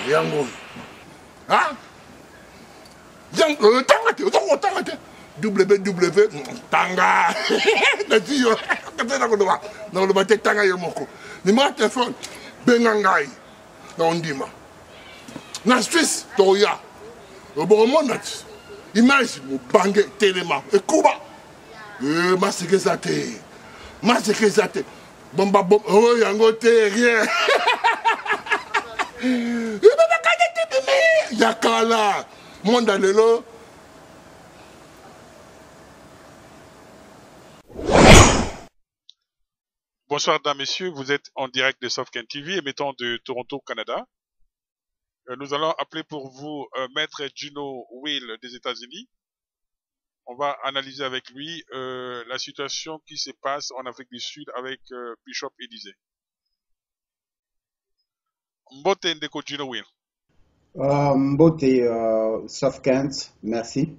yango hein tanga www tanga nati yo katena ko doba na lo bate tanga yo moko ni ma téléphone benga ngai na ondima na Suisse toya bon monat image mo bange telema e kuba maseke zate bomba bom oh yango te rien yakala monde lelo. Bonsoir, dames, messieurs. Vous êtes en direct de Sofken TV, émettant de Toronto, Canada. Nous allons appeler pour vous Maître Gino Will des États-Unis. On va analyser avec lui la situation qui se passe en Afrique du Sud avec Bishop Élysée. Mbote Ndeko Gino Will. Mbote Sofken, merci.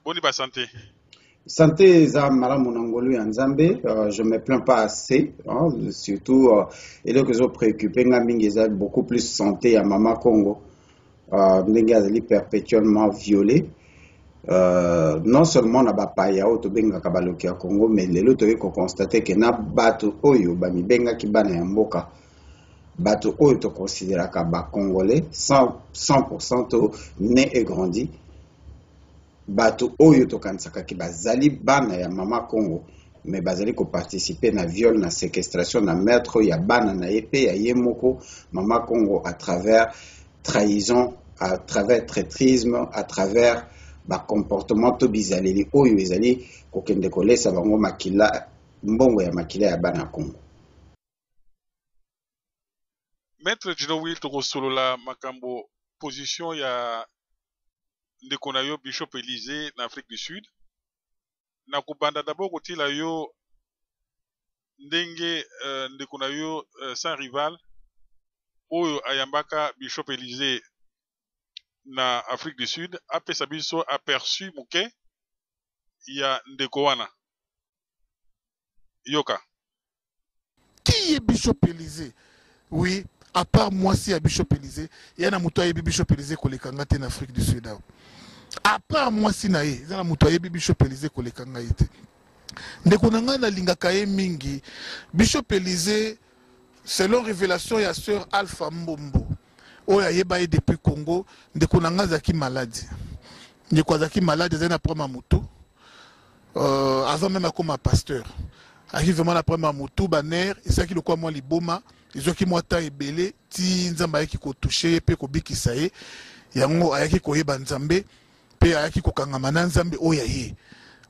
Boniba santé. Santé za malamu nangolu ya nzambe, je me plains pas assez, hein, surtout et donc ils ont préoccupé ngamingi za beaucoup plus santé à Mama Congo, ndenge azali perpétuellement violé, non seulement na bapaya oyo tobengaka baloki ya Congo, mais lelo toyei constater que na bato oyo bamibengaki bana ya mboka, bato oyo to considéraka ba congolais 100% to né et grandi. Bato oyo tokanisaka ki bazali bana ya Mama Congo mais bazali ko participer na viol na séquestration na maître ya bana na yepe ya yemoko Mama Congo à travers trahison, à travers traîtrisme, à travers ba comportement to bizaleli oyo ezali ko kende kolesa bango makila mbongo ya makila ya bana Congo. Maître Gino Will tokosolola makambo position ya ndeko na yo Bishop Élysée na Afrique du Sud. Na kubanda d'abord kotila yo ndenge ndeko na yo sans rival oyo ayambaka Bishop Élysée na Afrique du Sud apesa biso aperçu muke ya ndeko wana. Yoka. Qui est Bishop Élysée? Oui, à part moi si à Bishop Élysée, il y a un mouton Bishop Élysée qui est en Afrique du Sud. À part moi si nae, il y a un mouton Bishop Élysée qui est en Haïti. Ndeko nanga na lingaka ye mingi, Bishop Élysée, selon révélation ya sœur Alpha Mbombo, oya yeba ye depuis Congo, ndeko nanga zaki malade. Ndeko zaki malade zena prema mutu, avant même comme pasteur. Arrive vraiment la première mutu baner, et ça qui le quoi moi liboma, ils ont qui moi ta ebele, ti nzamba yaki ko toucher pe ko bikisa ye, yango ayaki ko yeba nzambe, pe ayaki ko kangama nzambe oya ye.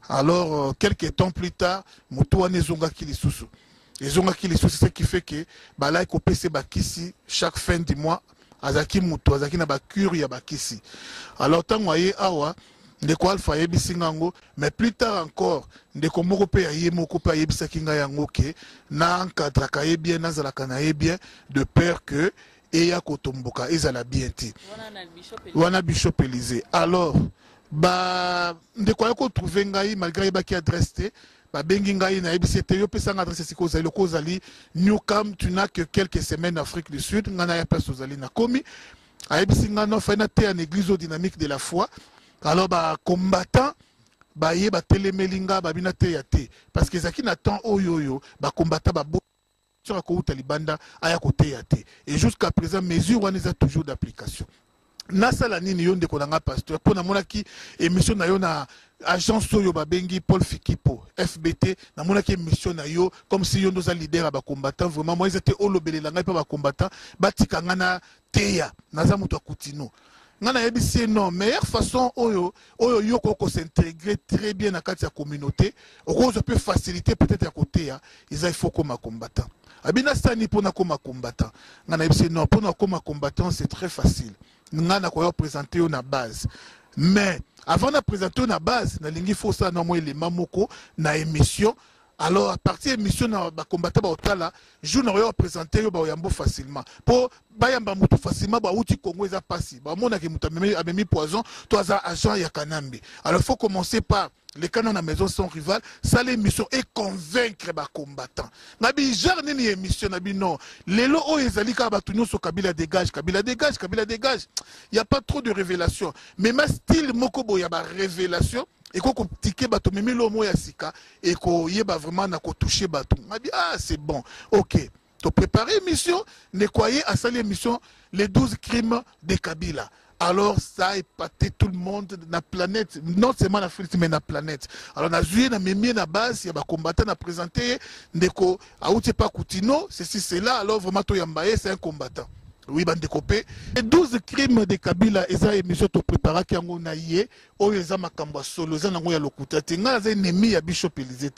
Alors, quelques temps plus tard, Moutou ane zonga kilisusu. Et zonga kilisusu, c'est ce qui fait que bala eko pese bakisi chaque fin du mois, azaki Moutou, azaki na bakuri ya bakisi. Alors, tant waye awa, ndeko alpha yebi singango, mais plus tard encore, ndeko moko pe aye moko pe aye bisa kinga yango ke, na encadraka ye bien, na zalaka na ye bien, de peur que eya kotomboka, ezala bien ti. Wana Bishop Élysée. Alors, ba ndeko yako trouver ngai malgré baki adresse ba bengi ngai na ebisete yo pesa adresse siko zali ko zali Newcam, tu n'as que quelques semaines en Afrique du Sud ngana ya pesa zali na komi a ebisi ngano fa na te en église au dynamique de la foi. Alors ba combattant ba ye ba telemelinga ba bina te ya te parce que zaki na temps oyo ba combattant ba sur ko utalibanda aya côté ya te et jusqu'à présent mesure wana est toujours d'application. Nasala nini yo ndeko nanga pasteur pona monaki émission na yo na agence oyo babengi Paul Fikipo FBT na monaki émission na yo comme si yo ndoza leader ba combattant vraiment moi ils étaient olobelela ngai pa ba combattant batika ngana teya naza mutu akutino ngana yebisi non meilleure façon oyo yo ko s'intégrer très bien na kati ya communauté okozo peut faciliter peut-être à côté ya il faut comme combattant abina sani pona comme combattant ngana yebisi non pona comme combattant c'est très facile. Nous avons présenté une base. Mais avant de présenter une base, nous avons fait ça dans les mamoko, dans l'émission, Alors, à partir de l'émission, les combattants je n'aurais présenté Yambo facilement. Pour Bayamba Moutou facilement, Outi Congo est passé. Mona qui a mis poison, toi, agent Yakanambi. Alors, il faut commencer par les canons à la maison sont rivales. Ça, l'émission est convaincre les combattants. Nabi, jarne ni émission, Nabi, non. Les lots, ils allaient à Batunyo sur Kabila dégage, Kabila dégage, Kabila dégage. Il n'y a pas trop de révélations. Mais ma style, Mokobo, il y a des révélations. Et quand on tique bateau, même l'homme yasika, et qu'on y va vraiment na toucher bateau. On dit ah c'est bon, ok. Tu prépares l'émission, ne croyez à ça l'émission les 12 crimes de Kabila. Alors ça a épaté tout le monde dans la planète, non seulement en Afrique mais dans la planète. Alors on a joué dans mes na base, il y a des combattants à présenter, ndeko aouti pas Koutino, ceci c'est là, alors vraiment to Yambaye c'est un combattant. Oui, bande copé. Les 12 crimes de Kabila, et ça, émission to prépara qui ont naïe, ou les amakamba solo, les anangoya lokuta, tinga les ennemis à Bishop Elizé.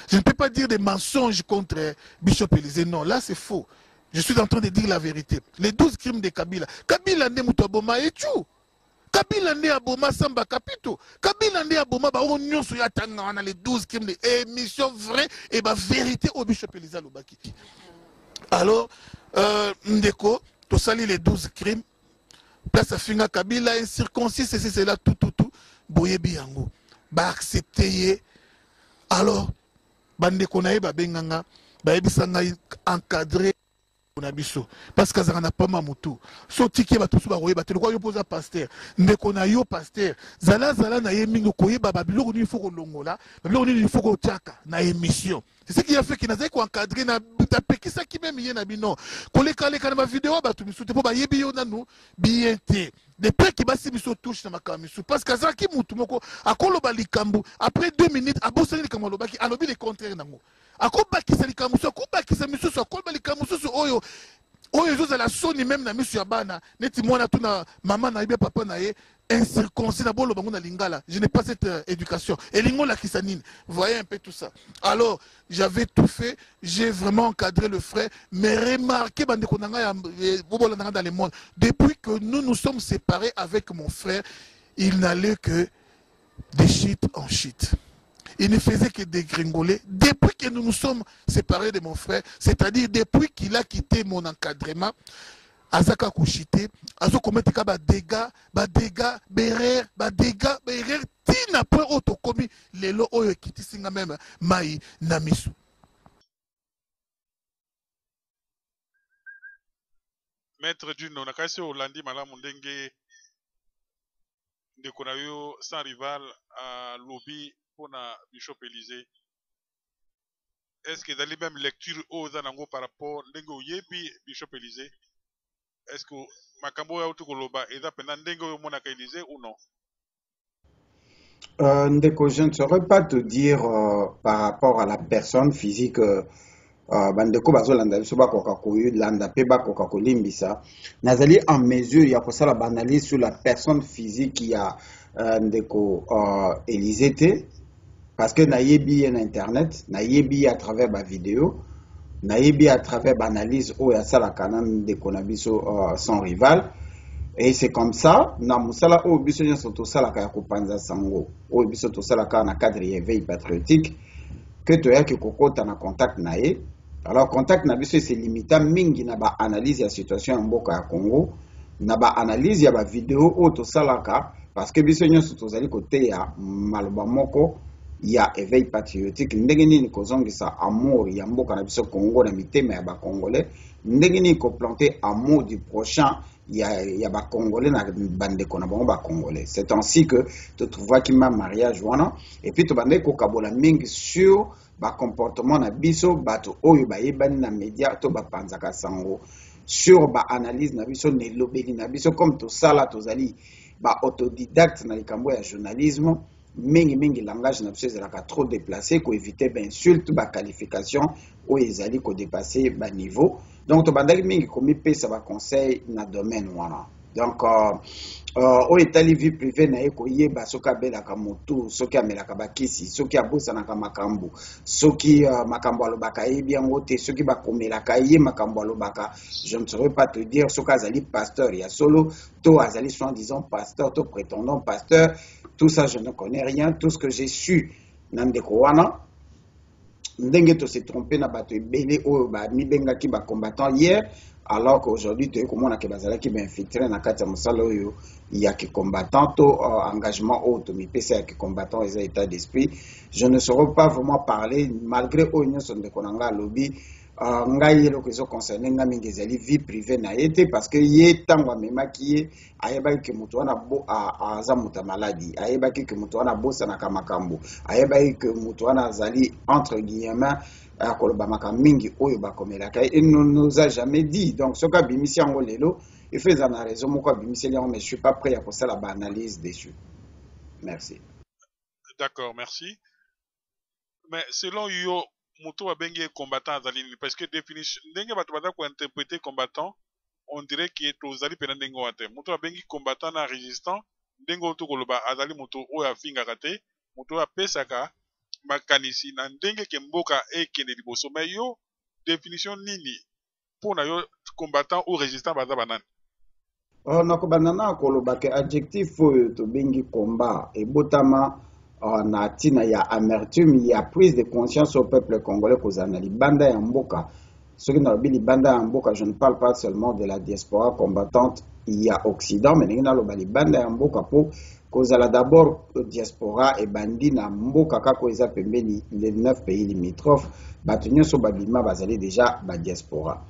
Je ne peux pas dire des mensonges contre Bishop Elizé, non, là c'est faux. Je suis en train de dire la vérité. Les 12 crimes de Kabila. Kabila ne mutaboma et tout. Kabila ne aboma samba capito. Kabila ne aboma ba onyon sur yatanga, on a les 12 crimes de émission vraie et ba vérité au Bishop Elizé Lobaki. Alors, Ndeko, tu salis les 12 crimes, place à Finga Kabila, incirconcis, c'est là, tout, boye biyango. Ba accepter, alors, bande konaye ba benganga, ba ebisanga encadré. Parce que ça n'a pas mamoutou. So tiki ba tout ba roye ba te quoi yo posa pasteur. Ndeko na yo pasteur. Zala na yemingo koye ba biloko ni faut longola. Biloko ni faut ko tiaka na émission. C'est ce qui a fait qu'il n'a pas encadré na tapeki ça qui même yé na bino. Koleka leka na vidéo ba tout misu te po ba yebi yo na nous bien té. Depuis qui basi miso touche na makamisu parce que ça qui mutu moko akolo ba likambu après 2 minutes abosani likambo lobaki alobi le contraire nango. Akobakisa likamuso akobakisa misusu akoba likamusu oyo oyo ezozala soni même na misu ya bana neti mwana tu na mama na ibe papa na ye incirconcis na bolo bango na lingala. Je n'ai pas cette éducation et lingo la kisanine. Voyez un peu tout ça. Alors j'avais tout fait, j'ai vraiment encadré le frère, mais remarquez bande konanga bobola nanga dans le monde depuis que nous nous sommes séparés avec mon frère, il n'allait que des shit en shit. Il ne faisait que dégringoler depuis que nous nous sommes séparés de mon frère, c'est-à-dire depuis qu'il a quitté mon encadrement. Azaka Kouchité, Azo commettre des dégâts, berrer, tina point autocomi, les lots oyo kiti singa même, maï, namisu. Maître Juno, nakasi Olandi Malamu Ndenge, ndeko na yo sans rival à lobby pour na Bishop Elizé. Est-ce que dans les mêmes lectures aux anango par rapport Ndenge Yebi Bishop Elizé? Est-ce que Makambo ya Utukoloba est appelé Ndenge Monaka Elizé ou non? Ndeko, je ne saurais pas te dire par rapport à la personne physique. Bandeko bazolanda biso bakoka koyolanda pe bakoka kolimbisa nazali en mesure ya kosala banalise sur la personne physique ya ndeko Elizé te parce que nayebi na internet nayebi à travers ba vidéo nayebi à travers banalise o ya sala kana ndeko na biso sans rival et c'est comme ça na musala o biso nyonso tosala ka kopanza sango o biso tosala ka na cadre éveil patriotique que toyaki kokota na contact na ye. Alors, contact na biso c'est limité mingi na ba analyse ya situation en mboka ya Congo, na ba analyse ya ba vidéo o to salaka parce que biso nyonso tozali côté ya maloba moko ya éveil patriotique ndenge nini kozongisa amour ya mboka na biso Congo na mitema ya ba Congolais, ndenge nini ko planter amour du prochain ya ba Congolais na bandeko na bango ba Congolais. C'est ainsi que tu trouveras qui ma mariage wana et puis to bande ko kabola mingi sur ba comportement na biso bato oyo ba yebani na média to ba panzaka sango sur ba analyse na biso ne lobeli na biso comme to sala tozali ba autodidacte na likambo ya journalisme mingi langage na biso ezalaka trop déplacé ko éviter ba insulte ba qualification o ezali ko dépasser ba niveau donc to bandali mingi komi pesa ba conseil na domaine wana donc o etali vie privée na ye koyeba soki abelaka motu soki amelaka bakisi soki abosanaka makambo soki makambo alobaka yebi yango te soki bakomelaka ye makambo alobaka je ne saurais pas te dire soki azali pasteur ya solo to azali soi-disant pasteur to prétendant pasteur tout ça je ne connais rien. Tout ce que j'ai su na ndeko wana ndenge to se tromper na bato ebele oyo ba mibenga ki ba combattant hier, alors qu'aujourd'hui tu komona ke bazala ki ba infiltré na kati ya mosala oyo ya ki combattant to engagement oyo to mipesa ya ki combattant eza état d'esprit. Je ne saurais pas vraiment parler malgré oyo nyonso ndeko na nga lobby ngai eloko ezo concerne nga mingi ezali vie privée na ye te, parce que ye ntango amemaki ye ayebaki ke moto wana aza moto maladi, ayebaki ke moto wana abosanaka makambo, ayebaki ke moto wana azali entre guillemets akoloba makambo mingi oyo bakomelaka. Il ne nous a jamais dit. Donc soki abimisi yango lelo il faut eza na raison moko abimiseli yango, mais je suis pas prêt à kosala ba analyse dessus. Merci. D'accord, merci. Mais selon yo moto abengi combattant azali nini, parce que définition ndenge bato baza ko interpréter combattant on dirait que tozali pena ndenge wate moto abengi combattant na résistant ndenge oto koloba azali moto oyo afingaka te, moto oyo apesaka makanisi na ndenge ke mboka ekende liboso. Mais yo définition nini mpona yo combattant ou résistant baza banani? nakobanda na koloba ke adjectif oyo tobengi combat ebotama na tina ya amertume ya prise de conscience au peuple congolais kozala na libanda ya mboka. Soki nalobi libanda ya mboka, je ne parle pas seulement de la diaspora combattante ya Occident, mais ndenge naloba libanda ya mboka po kozala d'abord diaspora ebandi na mboka kako eza pembeni les 9 pays limitrophes, bato nyonso babima bazali déjà ba diaspora.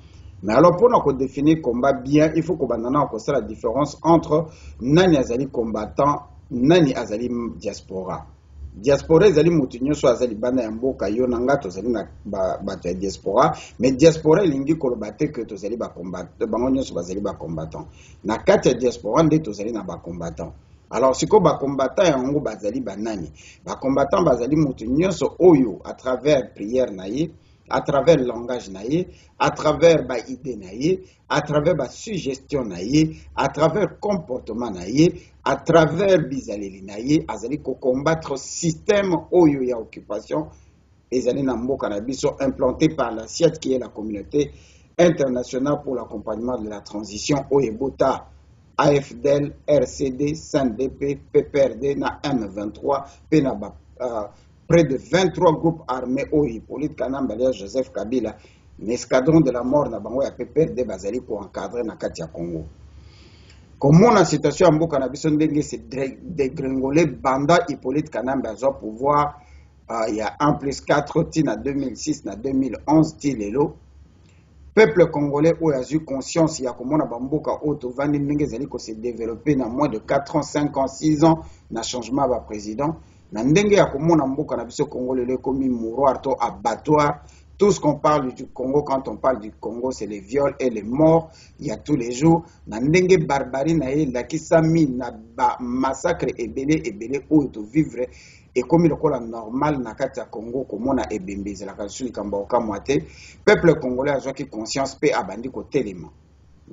Mais alors pour nous définir combat bien, il faut qu'on ait la différence entre nani azali combattant, nani azali diaspora. Diaspora ezali mutu nyonso azali bana ya mboka yo nanga tozali na bato ya diaspora, mais diaspora elingi koloba te que tozali ba combattant, bango nyonso bazali ba combattant. Na kati ya diaspora nde tozali na ba combattant. Alors siko ba combattant yango bazali banani? Ba combattant bazali mutu nyonso oyo à travers prière na ye, à travers le langage naïe, à travers ba idée naïe, à travers ba suggestion naïe, à travers comportement naïe, à travers bizaleli naïe, azali ko combattre système oyo ya occupation ezali na mboka na biso implanté par la CIAT qui est la communauté internationale pour l'accompagnement de la transition oyebota AFDL, RCD, SNDP, PPRD na M23 penaba près de 23 groupes armés au Hippolyte Kanamba, Joseph Kabila, l'escadron de la mort na bango ya PPRD bazali ko encadrer na kati ya Congo. Comment la situation en Mboka na biso ndenge se dégringoler banda Hippolyte Kanamba a pouvoir il y a 1+4 tina 2006 na 2011 tilelo. Peuple congolais où a eu conscience ya komona bamboka auto vandi ndenge zali ko se développer na moins de 4 ans, 5 ans, 6 ans na changement ba président. Na ndenge ya komona mboka na biso Congo lelo komi mouroir to abattoir. Tout ce qu'on parle du Congo, quand on parle du Congo, c'est les viols et les morts. Il y a tous les jours. Na ndenge barbarie na ye la kisami na ba massacre ebele ou to vivre et comme le cola normal na kati ya Congo komona ebembeze la kasuli kamba okamwate. Peuple congolais a joki conscience pe abandi ko telema.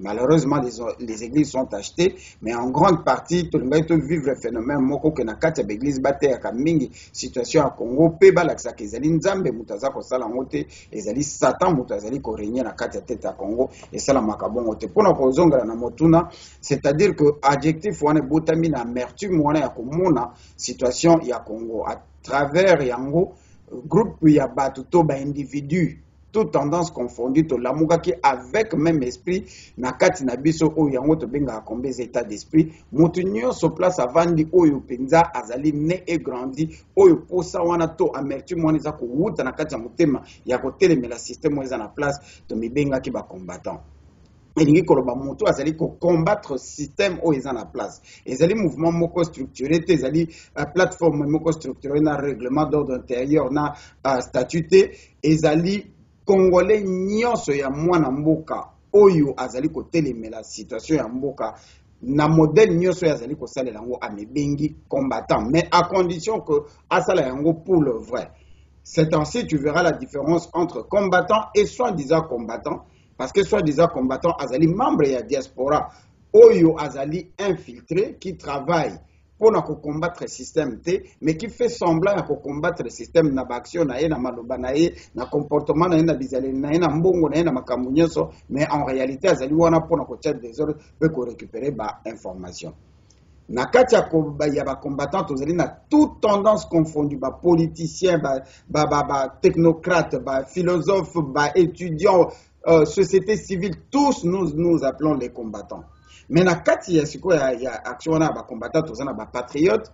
Malheureusement, les églises sont achetées, mais en grande partie, tout le monde vivre le phénomène moko que na kati ya église bate ya kamingi situation à Congo pe balakisa ke ezali nzambe mutaza ko sala ngote ezali satan mutazali ko régner na kati ya tete ya Congo et sala makabongo te pona ko zongala na motuna, c'est-à-dire que adjectif wana botami na amertume wana ya komona situation ya Congo à travers yango groupe ya bato to ba individu toute tendance confondue to lamuka ki avec même esprit na kati na biso oyo yango to benga combien état d'esprit mutu nyonso place avandi oyo penza azali né et grandi oyo posa wana to amertume wana za ko wuta na kati ya motema ya ko telemela système eza na place to mibenga ki ba combattant elingi koloba mutu azali ko combattre système oyo eza na place ezali mouvement moko structuré te ezali plateforme moko structuré na règlement d'ordre intérieur na statut ezali Congolais nyonso ya mwana mboka oyo azali ko telemela situation ya mboka na modèle nyonso ya azali ko salela yango amebengi combattant, mais à condition que asala yango pour le vrai. C'est ainsi tu verras la différence entre combattant et soi-disant combattant, parce que soi-disant combattant azali membre ya diaspora oyo azali infiltré qui travaille pour combattre le système T, mais qui fait semblant à combattre le système na action na ye na maloba na ye na comportement na ye na bizale na ye na mbongo na ye na makambo nyonso, mais en réalité azali wana pour na ko tia des ordres peut ko récupérer ba information. Na kati ya ba combattant tozali na toute tendance confondue, ba politiciens, ba technocrates, ba philosophes, ba étudiants, société civile, tous nous appelons les combattants. Mais na kati ya siko ya action na ba combattant tozana ba patriotes,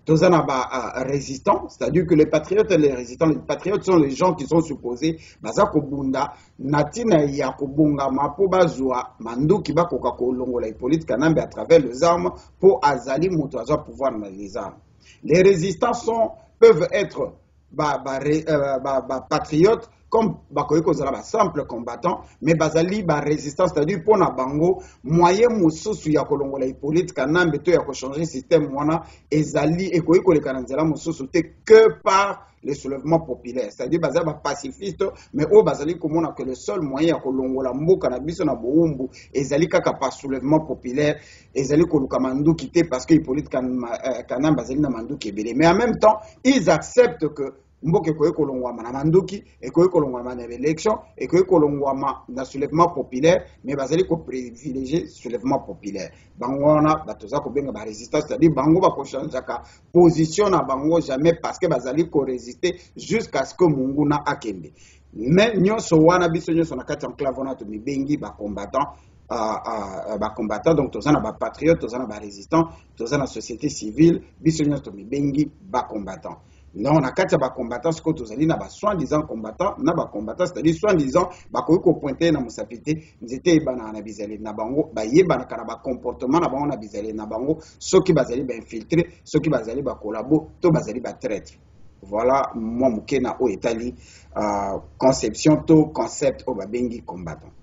tozana ba résistants, c'est-à-dire que les patriotes et les résistants, les patriotes sont les gens qui sont supposés baza kobunda natina ya kobunga mapo bazwa manduki bakoka kolongola Hippolyte Kanambe à travers les armes pour azali moto aza pouvoir dans les armes. Les résistants peuvent être patriotes comme bakoyeko zala ba simple combattant, mais bazali ba résistance, c'est-à-dire pour na bango moyen mususu ya kolongola Hippolyte Kanambe to ya ko changer système wana ezali ekoyeko le kananzela mususu te que par les soulèvements populaires, c'est-à-dire bazali ba pacifiste, mais o bazali komona que le seul moyen ya kolongola mboka na biso na boumbu ezali kaka par soulèvement populaire, ezali koluka manduki te parce que Hippolyte Kanambe bazali na manduki ebele, mais en même temps ils acceptent que mboke koye kolongwama na manduki ekoye kolongwama na élection ekoye kolongwama na soulèvement populaire, mais bazali ko privilégier soulèvement populaire. Bango wana batoza ko benga ba résistance, c'est-à-dire bango ba ko changer ka position na bango jamais parce que bazali ko résister jusqu'à ce que munguna akende. Mais nyonso wana biso nyonso na kati enclave wana to mibengi ba combattant combattant, donc tozana ba patriote, tozana ba résistant, tozana société civile, biso nyonso to mibengi ba combattant. Non, on a quatre combattants, ce que tu as dit, soi-disant combattants, c'est-à-dire soi-disant, ko pointer na musapité, nous étions na bizali na bango, yeba na kanaba comportement na bango na bizali na bango, ceux qui bazali ba infiltré, ceux qui bazali ba collabo, to bazali ba traître. Voilà moi mukena o etali conception to concept o babengi combattant.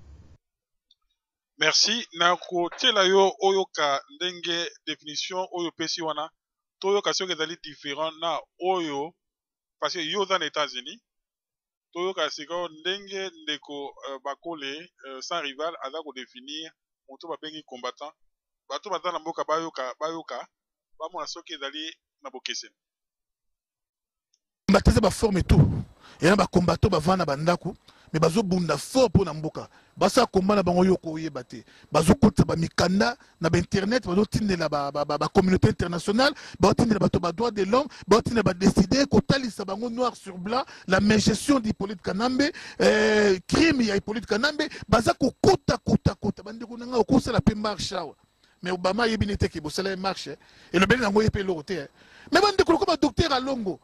Merci. Na ko tela yo oyoka ndenge définition oyo pesi wana. Toyo kasi ezali différent na oyo parce que yo dans les États-Unis toyo kasi ko ndenge ndeko bakole sans rival aza ko définir moto ba bengi combattant bato bazana mboka bayoka ba mona soki ezali na bokese bateza ba forme tout et na ba combattant ba vana bandako mais bazo bunda fort pour na mboka basa komba na bango yo ko yeba te bazo kota ba mikanda na ba internet bazo tindela ba communauté internationale bazo tindela bato ba droit de l'homme bazo tindela ba décider ko talisa bango noir sur blanc la mégestion d'Hippolyte Kanambe crime ya Hippolyte Kanambe baza ko kota bandeko nanga ko sala pe marche mais Obama yebi nete ke bosala marche et le ben nango yepe lote mais bandeko ko ba docteur Alongo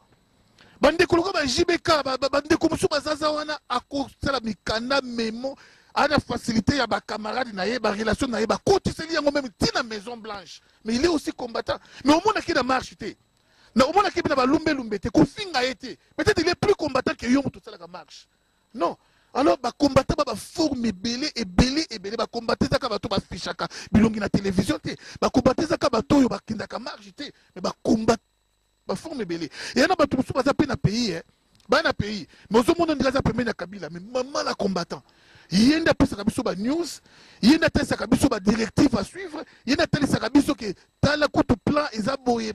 bande koloka ba JBK bande komusu bazaza wana akosala mikanda memo ana facilité ya ba camarade na ye ba relation na ye ba kotiseli yango même tina Maison Blanche, mais il est aussi combattant, mais au monde qui na marche te na au monde qui na ba lumbe te ko finga été peut-être il est plus combattant que yo tout ça la marche non. Alors ba combattant ba forme belé ba combattant ça ka bato ba fichaka bilongi na télévision te ba combattant ça ka bato yo ba kindaka marche te mais ba combattant ba forme belé et y en a bato musu baza pe na pays na pays mais au monde on dirait pembe na Kabila mais maman la combattant yenda pesa kabiso ba news yenda tesa kabiso ba directive à suivre yenda tesa kabiso ke tala kutu plan eza boye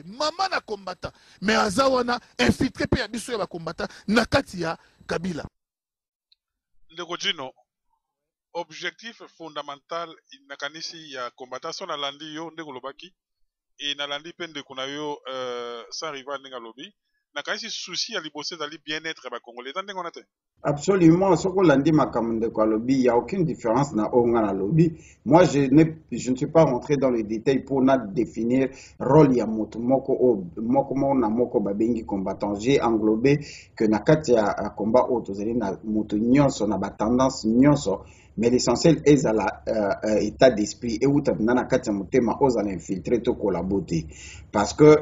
maman la combattant mais azawana infiltré pe ya biso ya ba combattant na kati ya Kabila. Ndeko Jino, objectif fondamental na kanisi ya combattant son na landi yo ndeko lobaki et na landi pe ndeko na yo sans rival ndenge lobi na kanisi souci ya libosé dali bien-être ba congolais ndenge on a te. Absolument, ce qu'on l'a dit makamde kwa lobi, il y a aucune différence na onga na lobi. Moi je ne suis pas rentré dans les détails pour na définir rôle ya moto moko na moko babengi combattant. J'ai englobé que na kati ya combat auto zeli na moto nyonso na ba tendance nyonso. Mais l'essentiel est à l'état d'esprit et où tu as na kati ya motema oza na infiltrer to collaborer parce que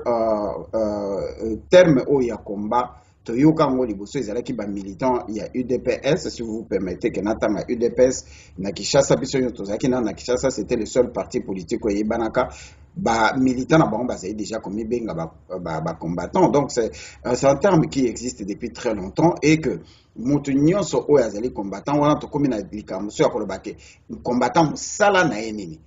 terme o ya combat toyoka ngo liboso ezalaki ba militant ya UDPS, si vous permettez que natanga UDPS na Kinshasa biso yo tozaki na Kinshasa, c'était le seul parti politique oyebanaka ba militant na bango bazali déjà comme benga ba combattant. Donc c'est un terme qui existe depuis très longtemps et que moto nyonso oyo azali combattant wana to komi na likambo so ya kolobake combattant musala na yenini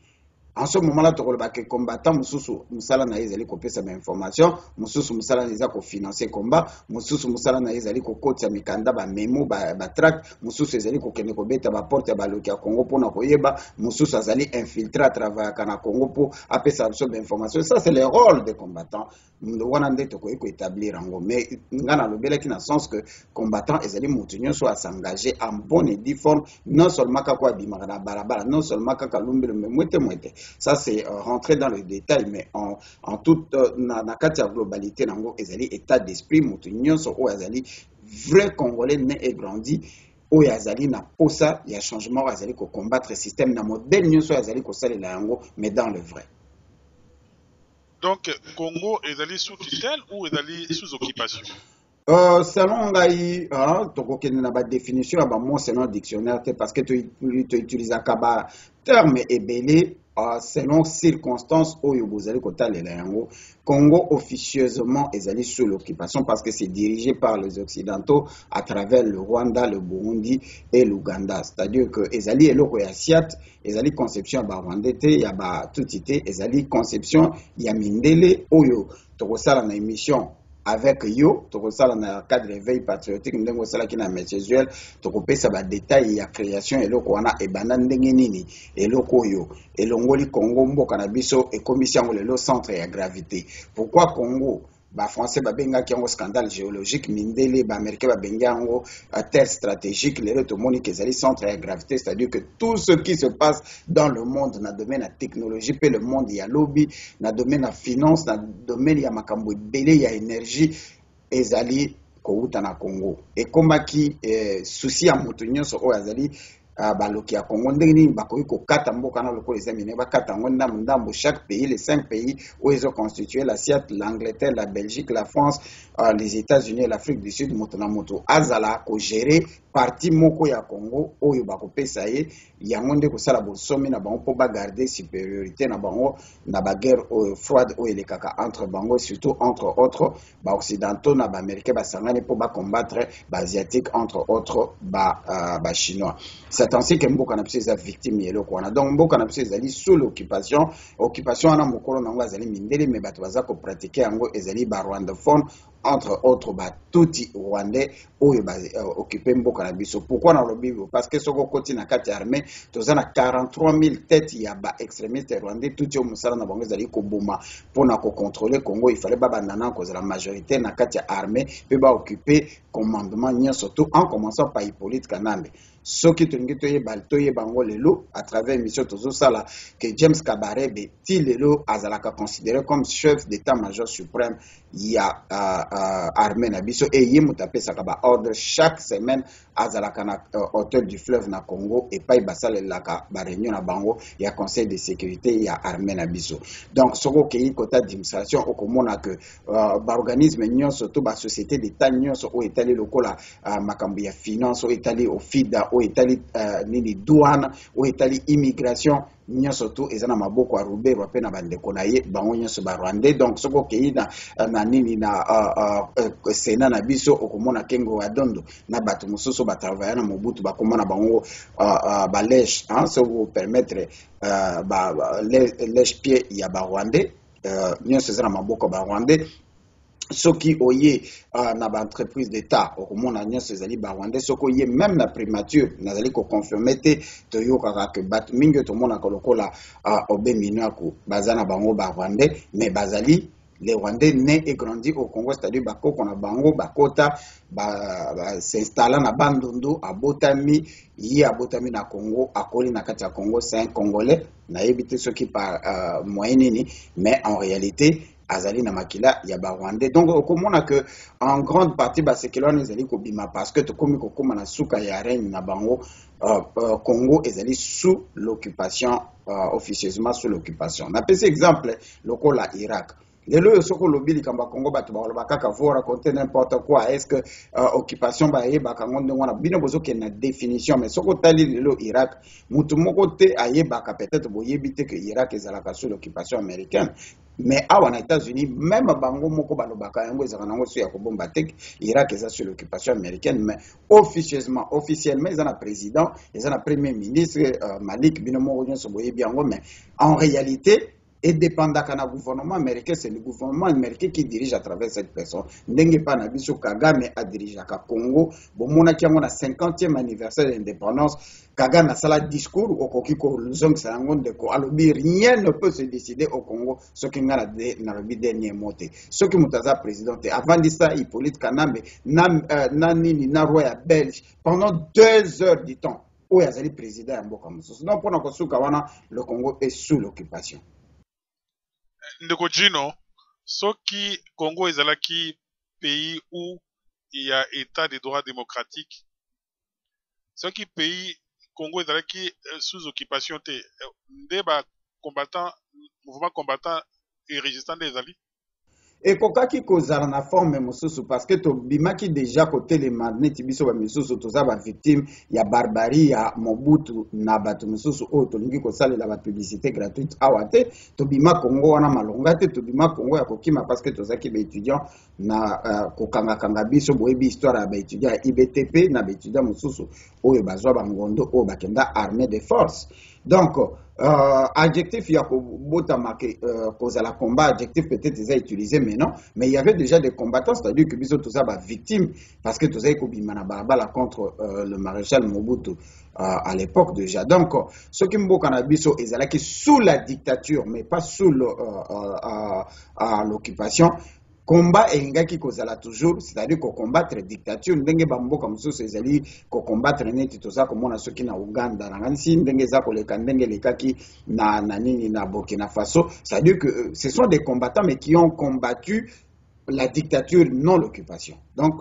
En ce moment-là, tu as que combattant, Moussous Moussala Naïs, ali copier sa information, Moussous Moussala Naïs a financer combat, Moussous Moussala Naïs ali copier sa mikanda, ba memo, ba tract, Moussous Ezali ko kene ko beta ba porte ba loki a Congo pour na koyeba, Moussous Azali infiltré à travers Kana Congo pour appeler sa information. Ça, c'est le rôle des combattants. Wanande to ko établir en mais ngana lobela qui n'a sens que combattant Ezali Moutinho soit à s'engager en bonne et due forme, non seulement qu'à quoi bimara barabara, non seulement qu'à lumbe mais moite. Ça, c'est rentrer dans le détail, mais en toute la globalité, dans l'état d'esprit, Moutounion, où Azali, vrai Congolais né et grandi, où Azali n'a pas ça, il y a changement, Azali pour combattre le système, dans le modèle, nous sommes Azali, mais dans le vrai. Donc, Congo est allé sous tutelle ou est allé sous occupation? Selon la définition, selon le dictionnaire, parce que tu utilises un terme ébélé, selon circonstances où vous allez Congo officieusement est allé sous l'occupation parce que c'est dirigé par les Occidentaux à travers le Rwanda, le Burundi et l'Ouganda. C'est-à-dire que Ezali et l'Oko Asiat, Ezali conception à Rwandete, il y a tout été, Ezali conception, il y a Mindele, Oyo, Torosala na émission. Avec yo, tu as un cadre de veille patriotique, nous avons qui na métier, tu as ça détail ya création et le kwana et banan nini et le koyo et l'ongoli Congo mboka na biso et commission le centre ya gravité. Pourquoi Congo? Ba français ba benga ki un scandale géologique mindele ba américain ba benga ngo terre stratégique les automoniques ezali centre de gravité, c'est-à-dire que tout ce qui se passe dans le monde na domaine la technologie pe le monde ya lobby na domaine la finance na domaine ya makambo belé ya énergie ezali ko uta na Congo et komaki souci ya moto nyonso o azali baloki ya Congo ndeni bakoki kokata mboka na lokolo ezamine bakata ngo ndambo chaque pays les 5 pays où ils ont constitué la SIAT, l'Angleterre, la Belgique, la France, les États-Unis et l'Afrique du Sud moto na moto azala ko gérer parti moko ya Congo oyo bakopesa ye yango nde ko sala bosomi na bango po ba garder supériorité na bango na ba guerre froide o elekaka entre bango surtout entre autres ba occidentaux na ba américains ba sangane po ba combattre ba asiatiques entre autres ba chinois. C'est ainsi que mboka na biso eza victime yelo kwana donc mboka na biso ezali sous l'occupation ana mokolo nango azali mindele mais bato baza ko pratiquer yango ezali ba rwandophone entre autres tuti rwandais oyo occupé mboka na biso. Pourquoi na lobi? Parce que soko koti na kati armée tozana 43 000 têtes ya ba extrémistes rwandais tuti o musala na bango ezali ko boma pona ko contrôler Congo. Il fallait ba bandana cause la majorité na kati armée pe ba occuper commandement nyo surtout en commençant par Hippolyte Kanambe. Ce qui est baltoye bango lelo à travers mission tozo sala que James Kabarebe ti lelo azalaka considéré comme chef d'état-major suprême ya armée na biso et yé mutapé sakaba ordre chaque semaine azalaka na hôtel du fleuve na Congo et pas basale laka ba réunion na bango ya conseil de sécurité ya armée na biso. Donc soko ke côté d'administration okomona que ba organisme nyonso to ba société d'état nyonso o étalé lokola makambo ya finance o étalé au FIDA o étali nini douane o étali immigration nyonso to ezana maboko a Robert wape na bandeko na ye bango nyonso ba Rwandais. Donc soko ke na nini na Sénat na biso okomona Kengo Adondo na bato mosusu ba travailler na Mobutu ba komona bango ba lèche hein ça vous permettre lèche pied ya ba Rwandais nyonso ezana maboko ba Rwandais. Ce qui oye na ba entreprise d'état okomona nyonso ezali ba Rwandais soko ye même na primature nazali ko confirmer te to yoka que bat mingi to mona ko lokola obe minako bazana bango ba Rwandais mais bazali les Rwandais nés et grandis au Congo, c'est-à-dire bakoko na bango bakota s'installer na Bandundu abotami yi abotami na Congo akoli na kati ya Congo. C'est un Congolais na yebite ceux qui par moyenne mais en réalité azali na makila ya ba Rwandais. Donc okomona que en grande partie ba sekelo na ezali ko bima parce que to komi ko koma na suka ya reine na bango Congo ezali sous l'occupation officieusement sous l'occupation. Na pese exemple lokola Irak lelo soko lobili kamba Congo bato ba kaka vo raconter n'importe quoi. Est-ce que occupation ba yeba kango ndongo na bino bozo ke na définition, mais soko tali lelo Irak mutu moko te ayeba ka peut-être boyebi te que Irak ezalaka sous l'occupation américaine. Mais awa na États-Unis même bango moko balobaka yango ezaka nango so ya kobomba te Irak eza sur l'occupation américaine, mais officieusement ils ont un président, ils ont un premier ministre Malik bino moko nyonso boyebi yango, mais en réalité et dépendant du gouvernement américain, c'est le gouvernement américain qui dirige à travers cette personne. Ndenge pa na biso Kagame a dirigé à Congo. Bon, mon aki on a 50e anniversaire de l'indépendance. Kagame a sala discours au Kokiko Luzong Sarangon de ko. Alobi rien ne peut se décider au Congo. Ce qui n'a le dernier mot. Ce qui mutaza président. Avant de ça, Hippolyte Kanambe, Nani Naroya Belge pendant 2 heures du temps. Où il y a le président à Mboka Moussous. Donc pour nous, le Congo est sous l'occupation. Ndeko Gino, soki Congo ezalaki pays où il y a état de droit démocratique, soki pays Congo ezalaki sous occupation te, nde ba combattant, mouvement combattant et résistant des alliés. Et kokaki kozala na forme mosusu parce que to bimaki déjà côté les magnets biso ba mosusu toza ba victime ya barbarie ya Mobutu na bato mosusu o to lingi ko salela ba publicité gratuite awate to bima Congo wana malonga te to bima Congo ya kokima parce que tozaki ba étudiant na kokanga kanga biso boyebi histoire ya ba étudiant ya IBTP na ba étudiant mosusu oyo bazwa bangondo o bakenda armée de force. Donc adjectif il y a la combat adjectif peut-être déjà utilisé maintenant, mais il y avait déjà des combattants, c'est-à-dire que biso toza ba victime parce que toza ko bimana balabala contre le maréchal Mobutu à l'époque déjà. Donc ce qui mboka na biso ezalaki sous la dictature mais pas sous l'occupation. Combat et ngaki kozala toujours, c'est-à-dire qu'on combattre dictature ndenge bamboka mususu ezali ko combattre neti toza komona soki na Uganda na ngansi ndenge za koleka ndenge lekaki na nini na Burkina Faso, c'est-à-dire que ce sont des combattants mais qui ont combattu la dictature, non l'occupation. Donc,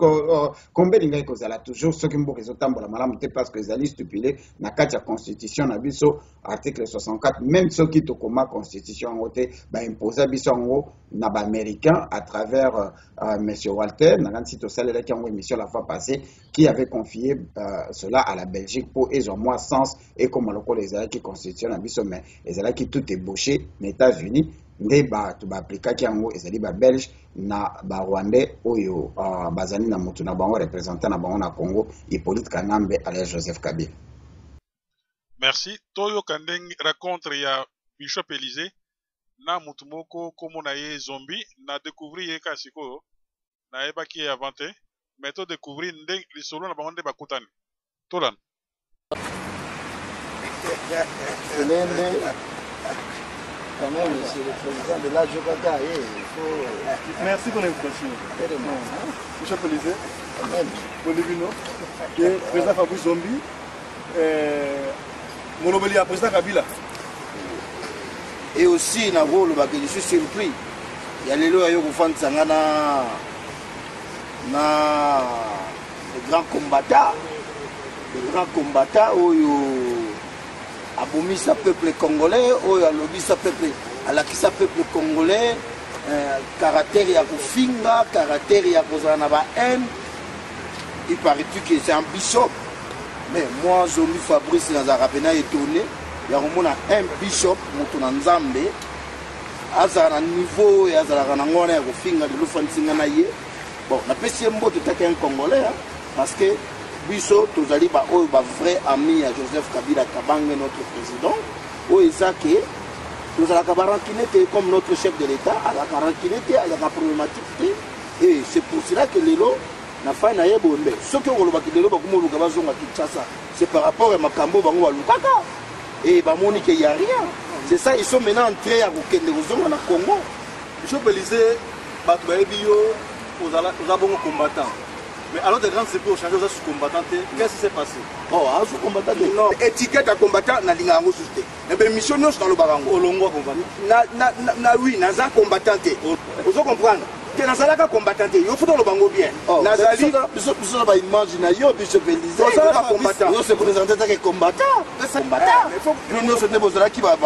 combien de gens sont toujours ceux qui sont tambola malamu parce que ils stipulé na katia constitution na biso article 64 même ceux qui tokoma constitution en côté ba imposer biso en na ba américain à travers monsieur Walter na gansi to salela qui en émission la fois passée qui avait confié cela à la Belgique pour ils ont moins sens et comme le col les qui constitution na biso mais les qui tout est bouché aux États-Unis nde ba to ba appliquer yango ezali ba belge na ba rwandais oyo bazani na mutu na bango représentant na bango na Congo Hippolyte Kanambe alias Joseph Kabila. Merci. Toyo Kandeng raconte ya Bishop Élysée na mutu moko komo na ye zombie na découvrir ye kasiko na eba ki inventé mais to découvrir ndeng lisolo na bango nde bakutani. Tolan. Quand même, c'est le président de la Jokaka. Merci pour l'invitation. Bishop Élysée, Bolivino, le président Fabrice Zombi, Monobeli, le président Kabila. Et aussi, je suis surpris. Il y a les lois qui font les grands combattants. Les grands combattants abomisa peuple congolais, alobisa peuple, alakisa peuple congolais, caractère ya kufinga, caractère ya kozala na ba haine. Il paraît que c'est un bishop. Mais moi, Zomi Fabrice Nazarapena étonné, il y a un bishop, Moutouna Nzambe, azala na niveau et azala na ngona ya kufinga de l'offensinga na ye. Bon, na pesi mbo tout un congolais, parce que biso tozali ba oyo ba vrai ami à Joseph Kabila Kabange notre président o ezake tozala ka barankinete comme notre chef de l'état ala karankinete ala ka problématique et c'est pour cela que lelo na fa na yebonde ce que on va ki lelo ba kumo luka bazonga Kinshasa c'est par rapport à makambo bango ba lukaka et ba moni que y a rien c'est ça ils sont maintenant entrés à kokende kozonga na Congo. Bishop Élysée bato ba ebiyo ozala bongo combattant. Mais alors des grands CP ont changé de combattant. Qu'est-ce qui s'est passé? Oh, sous combattant. Non, étiquette à combattant na lingango susté. Mais mission nous dans le barango. Olongo combattant. Oui, naza combattant. Vous comprendre? Que nazalaka combattant. Il faut dans le bango bien. Nazali biso ba image na yo Bishop Élysée. Nazala combattant. Yo se présenter comme combattant. Combattant. Nous sommes des bozala qui va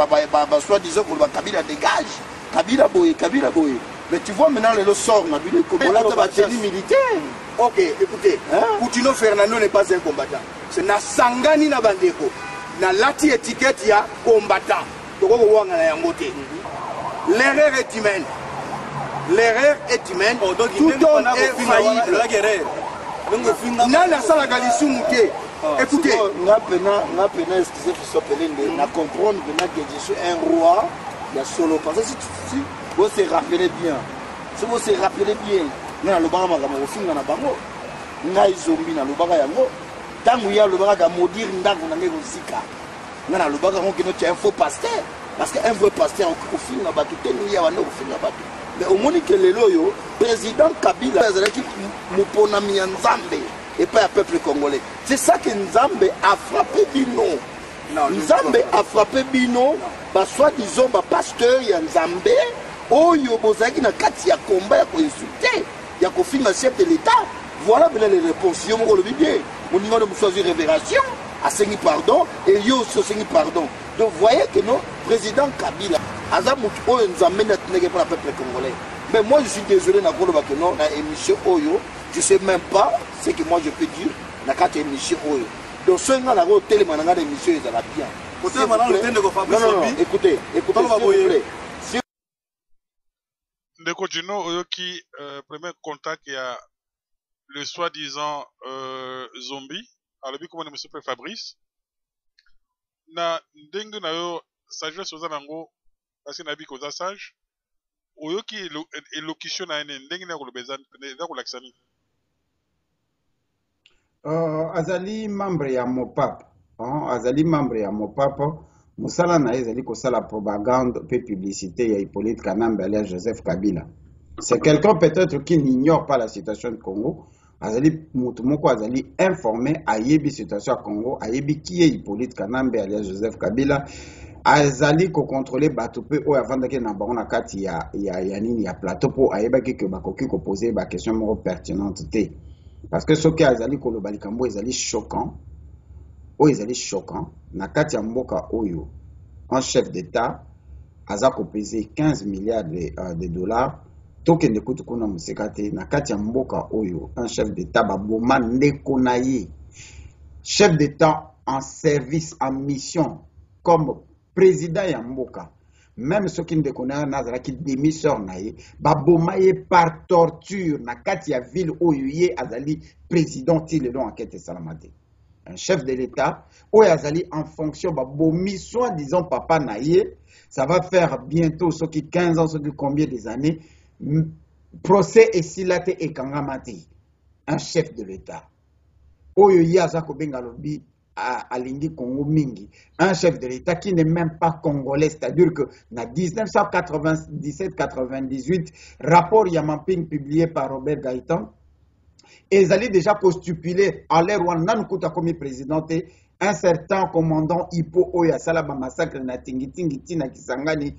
soit disant que le Kabila dégage. Kabila boy. Mais tu vois maintenant le sort, on a vu le Congolais qui va tenir militaire. Ok, écoutez, Coutinho Fernando n'est pas un combattant. C'est na Sangani na Bandeko. Na lati étiquette ya combattant. Donc on voit na yangote. L'erreur est humaine. L'erreur est humaine. Tout homme est faillible. Nana sala galisu mouté. Écoutez, on a peine excusez qu'il soit pelé, on a comprendre que je suis un roi. Il y a solo parce que si vous se rappelez bien, si vous se rappelez bien, nous allons voir ma fille dans la bango, nous allons zombie dans le bagayango. Tant qu'il y a le bagaga maudire, nous allons aller au Zika. Nous allons voir que nous avons un faux pasteur, parce qu'un vrai pasteur au film là-bas, tout est lié à un film là-bas. Mais au moment que le loyo, président Kabila, qui Muponami Nzambe et pas un peuple congolais. C'est ça que Nzambe a frappé Bino. Nzambe a frappé Bino, soi-disant pasteur ya Nzambe, oyo bozaki na kati ya combat ya ko insulter, ya ko finga chef de l'État. Voilà les réponses. Yo mo le bien. Mon niveau de choisir révélation, a signé pardon et yo aussi signé pardon. Donc voyez que non président Kabila Azamut oyo Nzambe na tenege pour le peuple congolais. Mais moi je suis désolé na koloba que non na émission oyo, je sais même pas ce que moi je peux dire na kati émission oyo. Donc ce nga na ko télé mananga d'émission ils ala bien. Non, écoutez, s'il vous plaît. Ndeko Djino Oyoki, premier contact, il y a le soi-disant zombie. Alors, comment on M. Fabrice. Na ndenge na yo sagesse aux anango parce que na bi koza sage. Oyoki élocution na ene ndenge na ko lobeza na ko laksani. Azali membre ya Mopap. Azali membre ya Mopap. Moussala na ezali kosala propagande pe publicité ya Hippolyte Kanambe alias Joseph Kabila. C'est quelqu'un peut-être qui n'ignore pas la situation du Congo. Azali mutumoko azali informé ayebi situation au Congo, ayebi qui est Hippolyte Kanambe alias Joseph Kabila. Azali ko contrôler bato pe o avant que na bango na kati ya nini ya plateau po ayeba que bakoki ko poser ba question moko pertinente té. Parce que ce qui azali ko lo balikambo ezali choquant. Ils allaient choquant. Na kati ya mboka oyo, un chef d'État aza ko peser 15 milliards de dollars. Token de kutu kuna musekate na kati ya mboka oyo, un chef d'État baboma ndeko na ye. Chef d'État en service, en mission, comme président ya mboka. Même ceux qui ne connaissent pas qui démisseur na ye, baboma ye par torture na kati ya ville oyo ye azali président ti le long enquête salamate. Un chef de l'État, ou azali en fonction, bomi soi-disant papa naïe, ça va faire bientôt, ceux qui 15 ans, ceux qui combien des années, procès et silate et kangamati. Un chef de l'État. Oyo yazako bengalobi à l'Indi Congo Mingi. Un chef de l'État qui n'est même pas congolais, c'est-à-dire que dans 1997-98, rapport Yamamping publié par Robert Gaëtan, et ils allaient déjà postuler à l'ère où on a commis président un certain commandant Hippo Oya Salaba massacre na Tingitingiti na Kisangani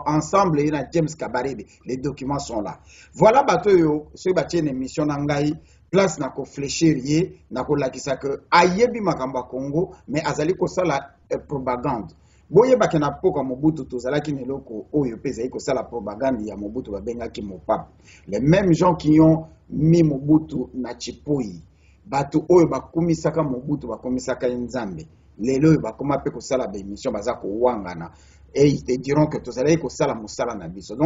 ensemble et na James Kabarebe. Les documents sont là. Voilà bateau ce bâti une émission nangai place na ko flécherier na ko lakisa que ayebi makamba Congo mais azali ko sala propagande. Boye bakena poka Mobutu tozalaki neloko oyo peza iko sala propagande ya Mobutu babengaki Mopap. Les mêmes gens qui ont mis Mobutu na Chipoi, batu oyo bakumisaka Mobutu bakumisaka Nzambe. Lelo bakoma pe ko sala ba émission bazako wangana. Et ils te diront que tout ça là, donc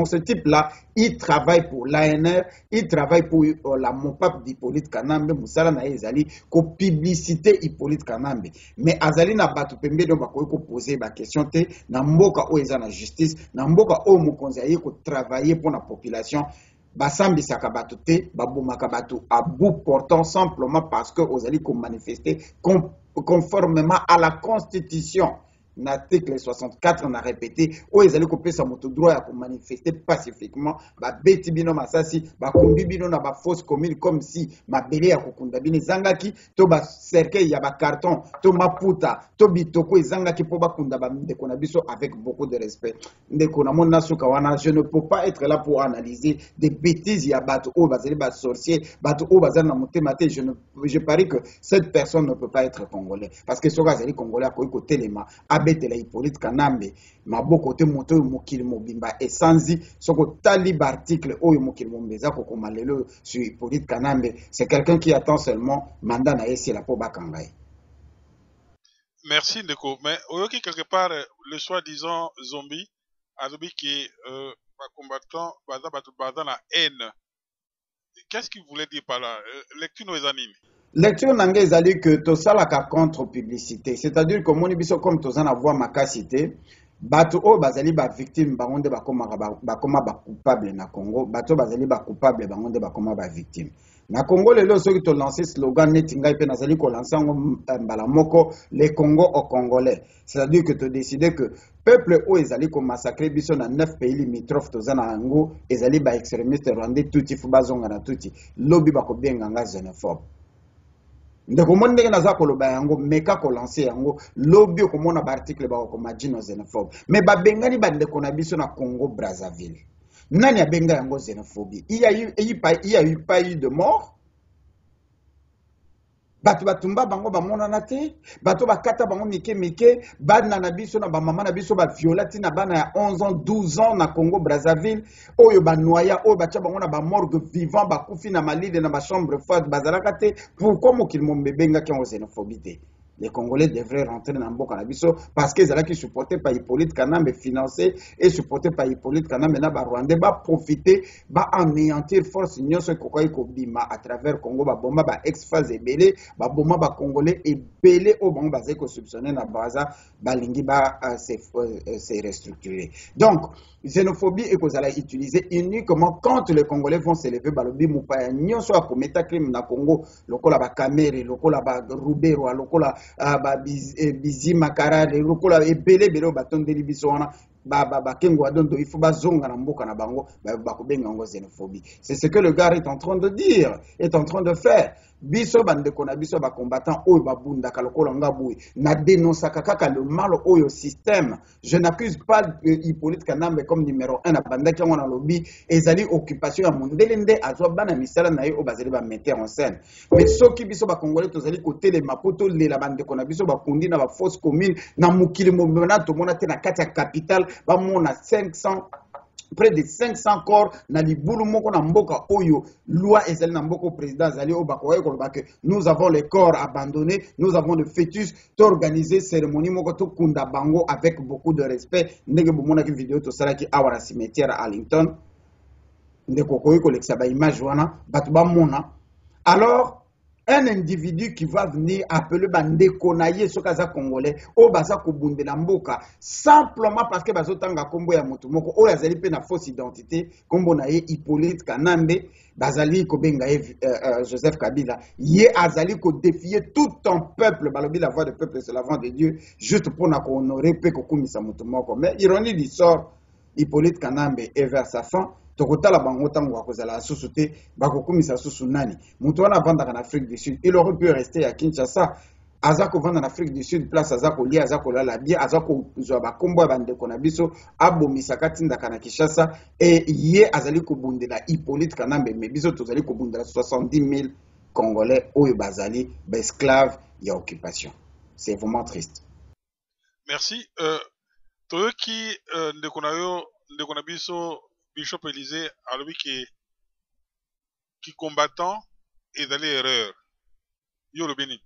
ce type-là, il travaille pour l'ANR, il travaille pour la Mopap d'Hippolyte Kanambe, Moussala na ezali, ko publicité Hippolyte Kanambe. Mais azali na batu pembe donc bako ko poser ba question te na mboka o eza na justice, na mboka o mokonzi aye ko travailler pour la population. Basambi sakabatu te, babumaka batu à bout portant simplement parce que ozali ko manifester conformément à la Constitution. L'article 64 on a répété où ils allaient couper sa moto droit à manifester pacifiquement ba beti bino masasi ba kombi bino na ba fausse commune comme si ma belé ya kokunda bino zangaki to ba cercueil ya ba carton to maputa to bitoko zangaki po ba kunda ba ndeko na biso avec beaucoup de respect ndeko na mona suka wana. Je ne peux pas être là pour analyser des bêtises ya bato o bazali ba sorcier bato o bazali na motema te. Je parie que cette personne ne peut pas être congolais parce que soka zali congolais ko telema babetela Hippolyte Kanambe maboko te moto mokili mobimba esanzi soko tali ba article oyo mokili mombeza ko komalelo sur Hippolyte Kanambe, c'est quelqu'un qui attend seulement mandat na esi la po bakangai. Merci Ndeko, mais oyoki quelque part le soi-disant zombie azobi qui ba combattant baza na haine. Qu'est-ce qu'il voulait dire par là? Lecture no ezanini. Lecture nange ezali que tosalaka contre publicité, c'est-à-dire que moni biso comme tozana voix makasité bato o bazali ba victime bango nde bakoma ba coupable na Congo, bato bazali ba coupable bango nde bakoma ba victime na Congo. Lelo soki to lancer slogan neti ngai pe nazali ko lancer mbala moko les Congo aux Congolais, c'est-à-dire que to décider que peuple o ezali ko massacrer biso na 9 pays limitrophes tozana yango ezali ba extrémiste rwandais tuti fu bazonga na tuti lobby bako benga nga xénophobe. Ndeko monde ndenge naza koloba yango meka ko lancer yango lobby ko mona ba article ba ko majino xénophobe, mais ba bengani ba ndeko na biso na Congo Brazzaville nani abenga yango xénophobie? Il y a eu pas eu de mort. Bato batumba bango ba mona na te, bato bakata bango mike bana na biso na ba mama na biso ba violati na bana ya 11 ans 12 ans na Congo Brazzaville oyo ba noya oyo bacha bango na ba morgue vivant ba kufi na malide na ba chambre froide bazalaka te. Pourquoi mokili mombebenga ki en xénophobie te? Les Congolais devraient rentrer dans Mboka Nabiso parce qu'ils allaient qui supportés par Hippolyte Kanambe, financés et supportés par Hippolyte Kanambe, na Rwandais, va profiter, va anéantir force union ce Kokoï Kobima à travers Congo, va bomba, va ex-phase et belé, va bomba, va Congolais et belé au bomba, basé qu'on soupçonnait na Baza, balingi, va se restructurer. Donc, xénophobie et qu'on allait utiliser uniquement quand les Congolais vont s'élever, balobi moupaya, nyon soit pour crime na Congo, lokola ba Kamere, lokola ba Rubero, lokola bizi makara lokola ebele belo batondeli biso wana kengo adondo il faut bazonga na mboka na bango ba ko benga ngo xénophobie. C'est ce que le gars est en train de dire, est en train de faire. Biso bandeko na biso ba combattant oyo babunda kalokola ngabu na dénoncer kaka le mal oyo système. Je n'accuse pas Hippolyte Kanambe comme numéro 1 na bandaki ngo na lobby ezali occupation ya mondelende azwa bana misala na ye o bazali ba mettre en scène. Mais soki biso ba congolais tozali côté les mapoto le la bandeko na biso ba kundi na ba fosse commune na mukili momona to mona te na kati ya capitale ba mona 500 près de 500 corps na libulu moko na mboka oyo loi ezali na mboka président zali o bakoye ko ba que nous avons les corps abandonnés, nous avons le fœtus d'organiser cérémonie moko to kunda bango avec beaucoup de respect. Ndenge bomona ki vidéo to sala ki awara cimetière à Arlington ndeko koye ko leksa ba image wana batu ba mona. Alors un individu qui va venir appeler bandeko na ye sokaza congolais o baza ko bundela mboka simplement parce que bazotanga kombo ya moto moko o yazali pe na fausse identité kombo na ye Hippolyte Kanambe bazali ko benga Joseph Kabila ye azali ko défier tout un peuple balobi la voix du peuple c'est la voix de Dieu juste pour na ko honorer pe ko kumisa moto moko. Mais ironie du sort, Hippolyte Kanambe est vers sa fin. Tokotala bango tango akozala susu te bakokumisa susu nani mutu wana vanda en Afrique du Sud. Il aurait pu rester à Kinshasa azako vanda en Afrique du Sud place azako lia azako lala bien azako zwa bakombo ya bandeko na biso abomisa katinda kana Kinshasa et ye azali ko bundela Hippolyte Kanambe mais biso tozali ko bundela 70,000 Congolais oyo bazali esclaves ya occupation. C'est vraiment triste. Merci. Toyoki ndeko na biso Bishop Élysée a lui qui combattant et dans l'erreur. Yo le béni.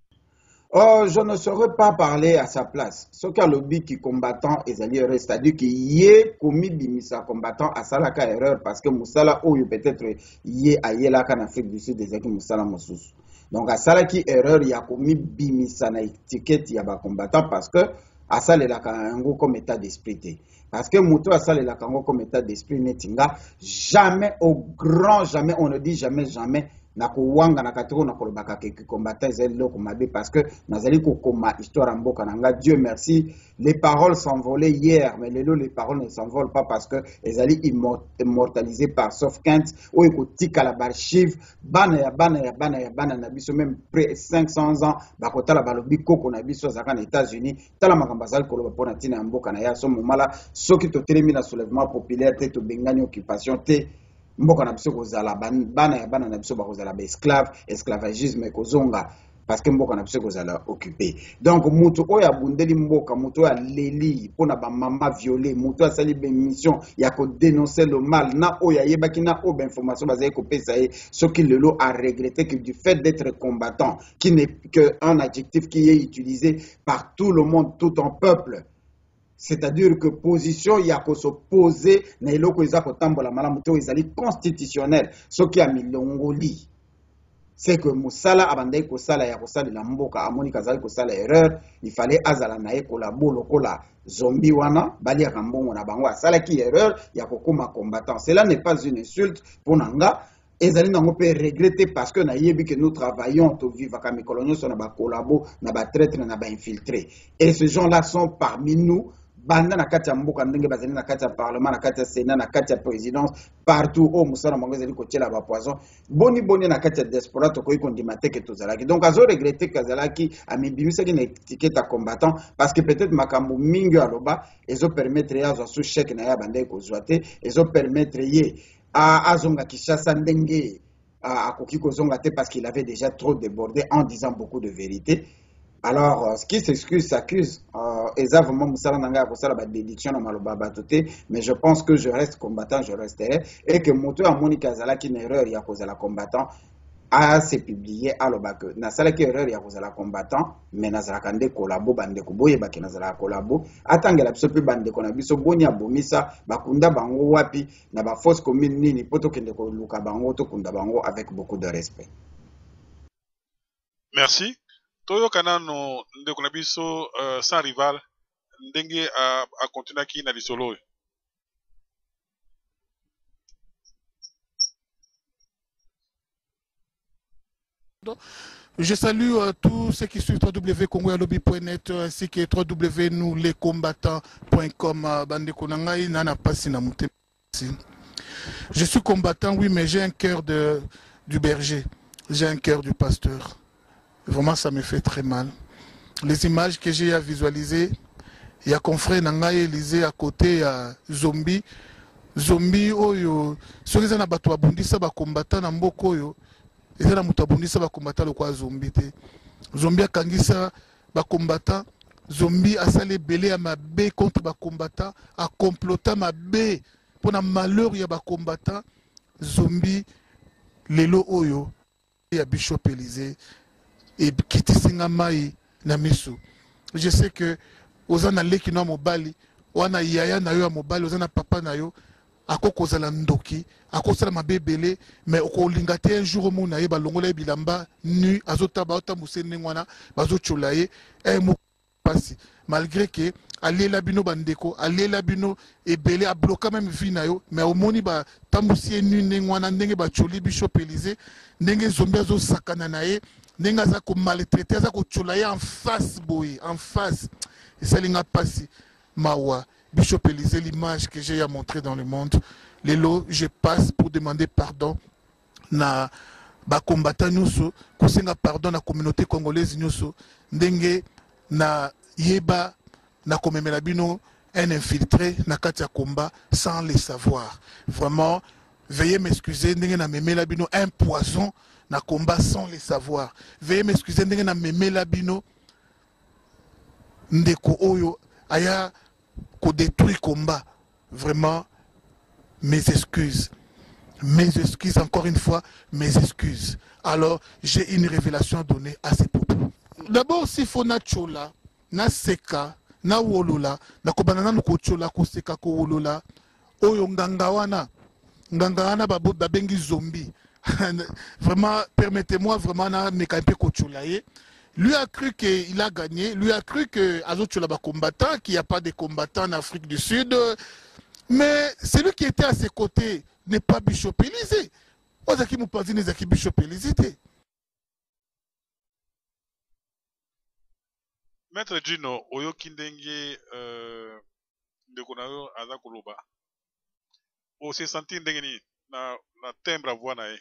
Oh, je ne saurais pas parler à sa place. Ce qu'a lobby qui combattant et l'erreur, c'est-à-dire qu'il y a commis bimisa combattant à salaka erreur parce que Moussala ou peut-être y a là qu'en Afrique du Sud des équipes Moussala Moussous. Donc à salaki erreur il y a commis bimisa na étiquette il y a ba combattant parce que à ça la kango comme état d'esprit. Parce que Moutou a salé la Congo comme état d'esprit netinga, jamais au grand jamais, on ne dit jamais, na kuwanga na katiko na kolobaka ke combattant zelo komabe parce que nazali ko koma histoire mboka nanga. Dieu merci, les paroles s'envolaient hier mais les paroles ne s'envolent pas parce que ezali immortalisé par Sofkent ou ekotika la archive bana na biso même près 500 ans bakota la balobi koko na biso zaka na États-Unis tala makamba zali koloba pona tina mboka na ya so momala soki to telemi na soulèvement populaire te to bengani occupation te mboka na biso kozala bana na biso bakozala ba esclaves esclavagisme kozonga parce que mboka na biso kozala occupé. Donc moto oyo abundeli mboka, moto oyo aleli mpona bamama violé, moto asali bémission ya kodénoncer le mal na oyo ayebaki na oyo bainformation bazali kopesa ye soki lelo a regretté que du fait d'être combattant, qui n'est qu'un adjectif qui est utilisé par tout le monde, tout un peuple. C'est-à-dire que position ya ko s'opposer na eloko eza kotambola malamu to ezali constitutionnel soki ya milongoli. C'est que Moussala abandai kosala ya kosalela mboka amoni kazali kosala erreur, il fallait azala na ye kolabo lokola zombie wana bali ya kambongo na bango asala ki erreur ya kokoma combattant. Cela n'est pas une insulte pour nanga. Ezali nango pe regretter parce que na yebi que nous travaillons to vivre comme les coloniaux sur na ba collabo na ba traître na ba infiltré. Et ces gens-là sont parmi nous. Banda na kati ya mboka ndenge bazali na kati ya parlement, na kati ya sénat, na kati ya présidence, partout au musala mango ezali kotiela ba poison. Boni na kati ya diaspora to koyi kondima te ke tozalaki. Donc azo regretter kazalaki amibimisa ki na étiquette à combattant parce que peut-être makambo mingi aloba ezo permettre ya zo sous chèque na ya banda ko zoate, ezo permettre ye a azonga Kinshasa ndenge akoki kozonga te parce qu'il avait déjà trop débordé en disant beaucoup de vérités. Alors, ce qui s'excuse s'accuse. Eza vraiment musala nanga kosala ba déduction na maloba batoté, mais je pense que je reste combattant, je resterai, et que moto a Monica Azala qui une erreur ya kozala combattant a se publié à loba que na sala ki erreur ya kozala combattant, mais nazala kande kolabo bande ko boye ba ki nazala kolabo atangela biso pe bande ko na biso boni abomisa bakunda bango wapi na ba force commune nini poto kende ko luka bango to kunda bango avec beaucoup de respect. Merci. Toyo kanano ndeko na biso sans rival ndenge a continuer ki na lisolo. Je salue tous ceux qui suivent www.congoyalobi.net ainsi que www.nouslescombattants.com. Bande konangai nana pasi na mute. Je suis combattant, oui, mais j'ai un cœur du berger. J'ai un cœur du pasteur. Vraiment, ça me fait très mal. Les images que j'ai à visualiser, il y a confrère Nangaye Élysée à côté, il y a zombie. Zombie, oyo, ceux qui ont battu à Bundi, ça va combattre dans Mboko, yo. Et ça, la Bundi, ça va combattre le quoi zombie. Zombie a Kangisa, va combattre. Zombie a salé belé à ma baie contre ma combattant, a comploté ma baie. Pour un malheur, il y a un combattant. Zombie, Lelo Oyo, il y a Bishop Élysée. Et Kiti Singamai Namisu. Je sais que Ozana Leki no Mobali, Wana Yaya na yo Mobali, Ozana Papa na yo, Akoko Zala Ndoki, Akoko Zala Mabebele, mais Oko Lingate un jour au monde, Ba Longola Bilamba, nu, Azota Baota Moussene Wana, Bazo Cholaye, et Moukasi. Malgré que, Alé Labino Bandeko, Alé Labino et Belé a bloqué même Vinayo, mais au Moni Ba Tamoussien nu Nengwana, Nenge Ba Choli Bishop Élysée, Nenge Zombiazo Sakananaye, Nenga zako maltraité, zako cholaye en face boy, en face. Et ça l'inga passé. Mawa, Bishop Élysée, l'image que j'ai à montrer dans le monde. Les lots, je passe pour demander pardon na ba combattant nyuso, kusenga pardon na communauté congolaise nyuso, ndenge na yeba na komemela bino un infiltré na katia combat sans le savoir. Vraiment, veuillez m'excuser, ndenge na memela bino un poison na combat sans les savoir. Veuillez m'excuser, ndenge na memela bino ndeko oyo aya ko détruire combat. Vraiment, mes excuses. Mes excuses, encore une fois, mes excuses. Alors, j'ai une révélation à donner à ces propos. D'abord, s'il faut na chola, na seka, na wolola, na kobanana no ko chola, ko seka, ko wolola, oyo ngangawana babengi zombie. Vraiment, permettez-moi vraiment na mekaimpe kocholaye. Lui a cru qu'il a gagné. Lui a cru que Azochola combattant, qu'il n'y a pas de combattants en Afrique du Sud. Mais celui qui était à ses côtés n'est pas Bishop Élysée. Ozaki Moupazi n'est pas Bishop Élysée. Maître Gino, Oyo Kindenge de Konayo Azakoloba. O se sentir ndengeni na timbre à voix nae.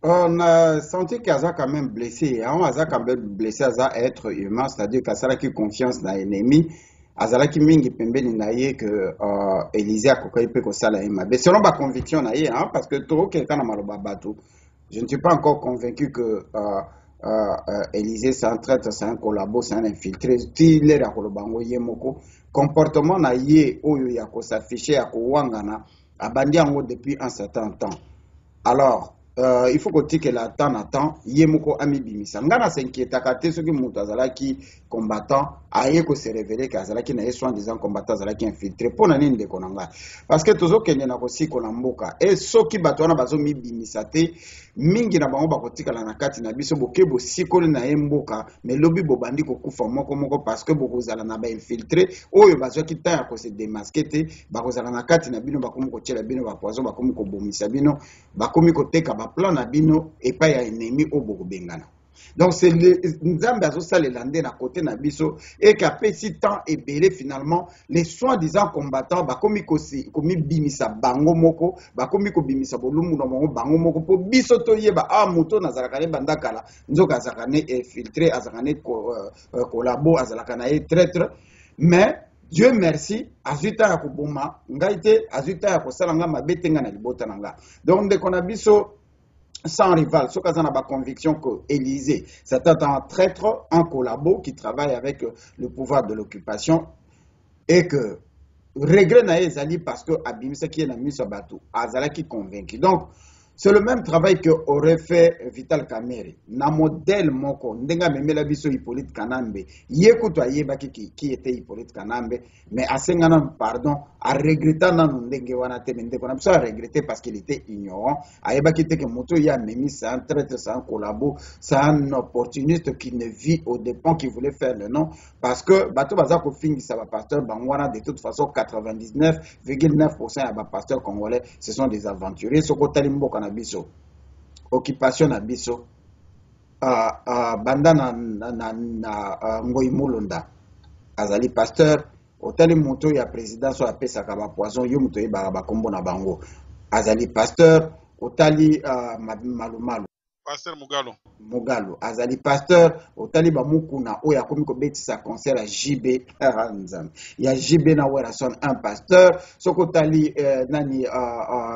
On a senti qu'Aza quand même blessé. Aza quand même blessé, Aza être humain, c'est-à-dire qu'Aza qui confiance dans l'ennemi. Aza qui mingi pembeni naie que Élysée a kokai pe ko sala ema. Mais selon ma conviction naie, parce que trop quelqu'un na maloba bato. Je ne suis pas encore convaincu que Élysée, c'est un traître, c'est un collabo, c'est un infiltré. Il est à Kolobango Yemoko. Comportement na ye oyo ya ko s'afficher ya ko wangana abandi yango depuis un certain temps. Alors, il faut que la temps à temps, Yemoko ami bimisa. Ngana s'inquiète kate ce qui mutazala qui combattant aye ko se révéler kazala qui na soin disant combattant zala qui infiltré pour nani de konanga. Parce que tozo kenya na ko si konamboka et soki batwana bazo mi bimisa te mingi na bango bakotika la na kati na biso bokebo sikoli na mboka mais lobi bobandi ko kufa moko parce que bokozala na ba infiltré oyo bazo ki ta ko se démasquer te bakozala na kati na bino bakomi ko tiela bino ba poison bakomi ko bomisa bino bakomi ko teka ba plan na bino et pas ya ennemi o boko bengana. Donc c'est Nzambe azo salelande na côté na biso et qu'après si temps et belé finalement les soi-disant combattants bakomi komi bimisa bango moko bakomi ko bimisa bolumu no bango moko po biso to yeba moto na zalakane bandakala nzoka zakane infiltré azakane collabo azalakana e traître mais Dieu merci azuta ya koboma ngaite azuta ya kosala nga mabetenga na libota nanga. Donc de konabiso sans rival, ce qu'on a la conviction que Élysée, c'est un traître, un collabo qui travaille avec le pouvoir de l'occupation et que regret na ezali parce que abimisa qui est na miso bateau, azala qui convaincu. Donc c'est le même travail que aurait fait Vital Kamerhe. Na modèle moko ndenga memela biso Hippolyte Kanambe. Yekuto ayeba qui était Hippolyte Kanambe, mais asengana pardon, a regretté na ndenge wana te ndeko na biso a regretté parce qu'il était ignorant. Ayeba qui était que moto ya memi c'est un traître, c'est un collabo, c'est un opportuniste qui ne vit au dépens qui voulait faire le nom parce que bato baza ko fingi sa ba pasteur bangwana de toute façon 99,9% ya ba pasteurs congolais ce sont des aventuriers soko talimboka na biso occupation na biso banda na Ngoyi Mulonda azali pasteur otali moto ya président so apesaka ba poison yo moto yeba ba kombo na bango azali pasteur otali malumalu Pasteur Mugalo azali pasteur otali ba mukuna oya komi ko betisa concert à JB Ranzam ya JB na wera son un pasteur soko tali nani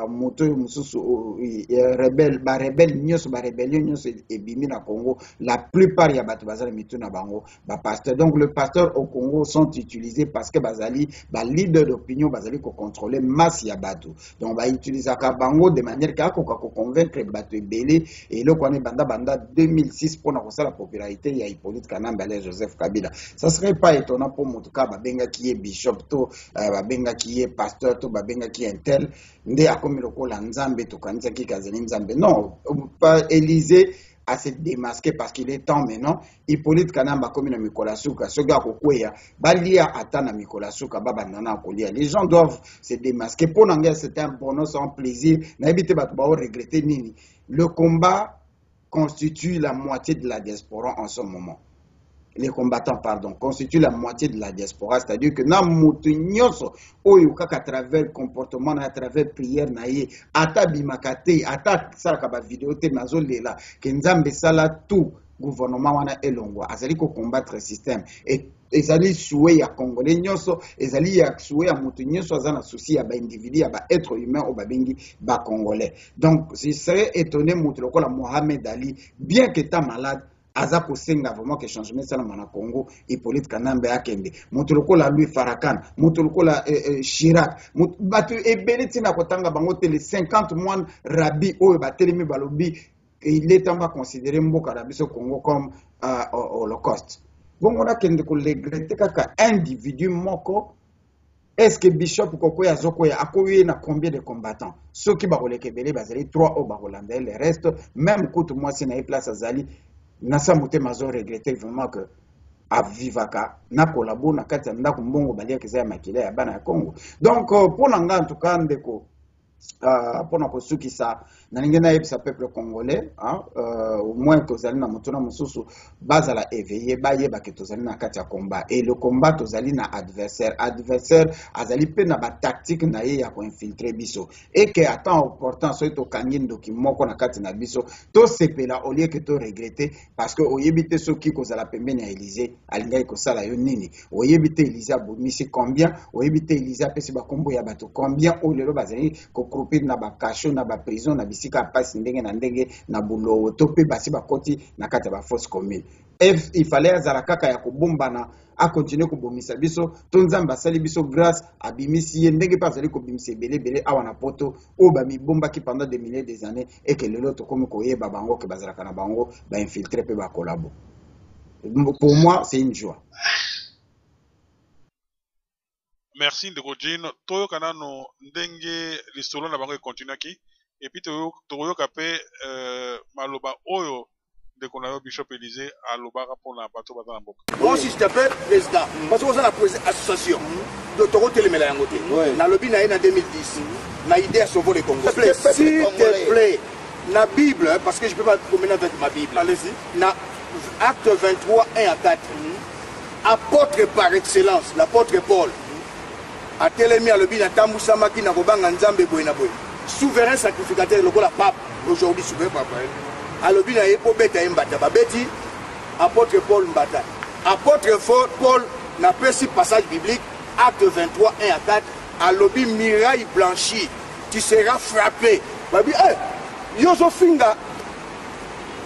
moto mususu rebelle nyos ba rébellion nyos ebimi na Congo la plupart ya bato bazali mituna bango ba pasteur. Donc le pasteur au Congo sont utilisés parce que bazali ba leader d'opinion bazali ko contrôler masse ya bato, donc ba utiliser ka bango de manière ka ko convaincre bato ebele et le banda 2006 pour la popularité il y a Hippolyte Kanambe et Joseph Kabila. Ça serait pas étonnant pour mon cas babenga qui est bishop to babenga qui est pasteur to babenga qui est tel nde akomi lokola nzambe to kanisa ki kazeli nzambe. Non, pas Élysée à se démasquer parce qu'il est temps maintenant. Hippolyte Kanambe comme na Mikola Suka soga kokweya balia atana Mikola Suka baba nana kolia. Les gens doivent se démasquer pour nanga c'est un bonus en plaisir na éviter ba regretter nini. Le combat constitue la moitié de la diaspora en ce moment. Les combattants, pardon, constituent la moitié de la diaspora, c'est-à-dire que na mutu nyoso oyo kaka à travers comportement à travers prière na ye ata bimakate ata sala ba vidéo te mazolela ke nzambe sala tout gouvernement wana elongwa azali ko combattre système et ezali souhait ya congolais nyonso ezali ya souhait ya mutu nyonso azana souci ya ba individu ya ba être humain au babengi ba congolais. Donc je serais étonné mutu lokola Mohamed Ali bien que ta malade aza kosenga vraiment que changement ça na Congo Hippolyte Kanambe akende mutu lokola Louis Farrakhan mutu lokola Chirac batu ebele tina kotanga bango tele 50 mois rabi oyo batelemi balobi il est temps de considérer mboka na biso Congo comme holocauste. Bon, on a kende ko regretter kaka individu moko. Est-ce que Bishop Kokoya Zokoya akoye na combien de combattants? Ceux qui baroleke belé bazali 3 au barolanda le reste même coûte moi si na place azali na samute mazo regretter vraiment que avivaka na kolabo na kati ndako mbongo balia keza makile ya bana ya Congo. Donc pour nanga en tout cas ndeko pour na kosuki ça na ngena yebisa peuple congolais au moins que zali na mutuna mususu bazala éveillé baye ba ke tozali na kati ya combat et le combat tozali na adversaire azali pe na ba tactique na ye ya ko infiltrer biso et que attend important so to kangindo ki moko na kati na biso to sepela au lieu que to regretter parce que oyebite soki ko zala pembeni ya Élysée alingai ko sala yo nini oyebite Élysée abomisi combien oyebite Élysée pesi ba kombo ya bato combien o lelo bazali ko croupir na bakasho na baprison na bisika ya pasi ndenge na ndenge na bulowo to mpe basi bakoti na kati ya bafosse commune. Il fallait azala kaka ya kobombana a continuer kobomisa biso to nzambe asali biso grâce abimisi ye ndenge mpe azali kobimisa ebele awa na poto oyo bamibombaki pendant des milliers des années et que lelo tokomi koyeba bango ke bazalaka na bango bainfiltre mpe bakolabo. Pour moi c'est une joie. Merci ndeko Jean. Toyokana no ndenge lisolo na bango ekontinuaki et puis toyoka pe maloba oyo ndeko na yo Bishop Élisée alobaka mpona bato baza na mboka. Moi aussi je t'appelle président parce que vous avez la association de Toro Télémela Yangote. Na lobby na 2010. Na idée à sauver les Congolais. S'il te plaît, na Bible parce que je peux pas promener avec ma Bible. Allez-y. Na Acte 23 1 à 4. Apôtre par excellence, l'apôtre Paul. A Télémi à lobby na Tamboussa Maki na Kobanga Nzambe Boyna Boy. Souverain sacrificateur, le la pape aujourd'hui souverain papa. Alobi na yepo beta mbata babeti apôtre Paul mbata apôtre Paul n'a pas ce passage biblique acte 23 1 à 4 alobi miraille blanchie tu seras frappé babi yozo finga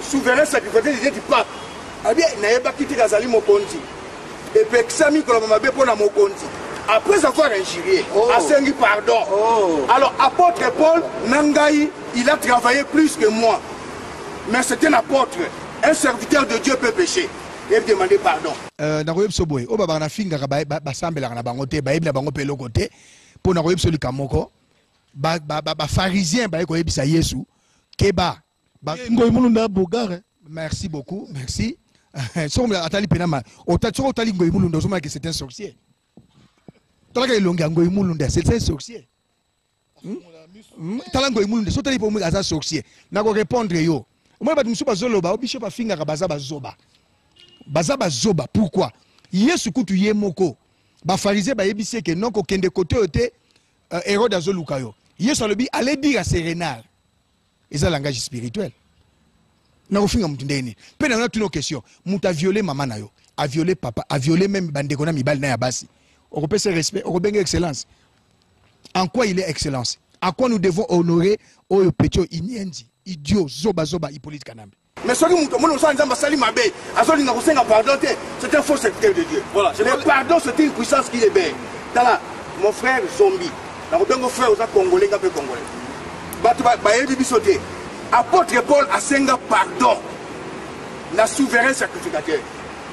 souverain sacrificateur du pape abi na yeba kiti kazali mokonzi et pexami ko mabe pona mokonzi après avoir injurié asengi pardon alors apôtre Paul nangai il a travaillé plus que moi. Mais c'est un apôtre, un serviteur de Dieu peut pécher et demander pardon. Na koyeb soboy o baba na finga ba sambela na bango te ba yebna bango pe lokote po na koyeb solika moko ba pharisien ba ko yebisa Yesu keba ngoy mulunda bogare. Merci beaucoup, merci. So atali pena ma otali ngoy mulunda so que c'est un sorcier. Tala ka ilonga ngoy mulunda c'est un sorcier. Tala ngoy mulunda so tali po mu aza sorcier. Na ko répondre yo. Moi, je suis pas bishop a finga bazaba zoba. Pourquoi? Yesu kutu ye moko. Ba pharisien ba yebise que non ko kende côté ote Hérode azolukayo. Yesu alobi allez dire à ces renards. Et ça langage spirituel. Na ko finga mutundeni. Pe na tuna question. Muta violé maman na yo, a violé papa, a violé même bandeko na mibal na ya basi. On repère ses respect, on repère excellence. En quoi il est excellence? À quoi nous devons honorer Oyo Petio Inyendi? Idiot, zoba, Hippolyte Kanambe. Mais ce c'est un faux secteur de Dieu. Voilà, le pardon, c'est une puissance qui est belle. Mon frère Zombie, mon frère aux Congolais, apôtre Paul a senga pardon, la souverain sacrificateur.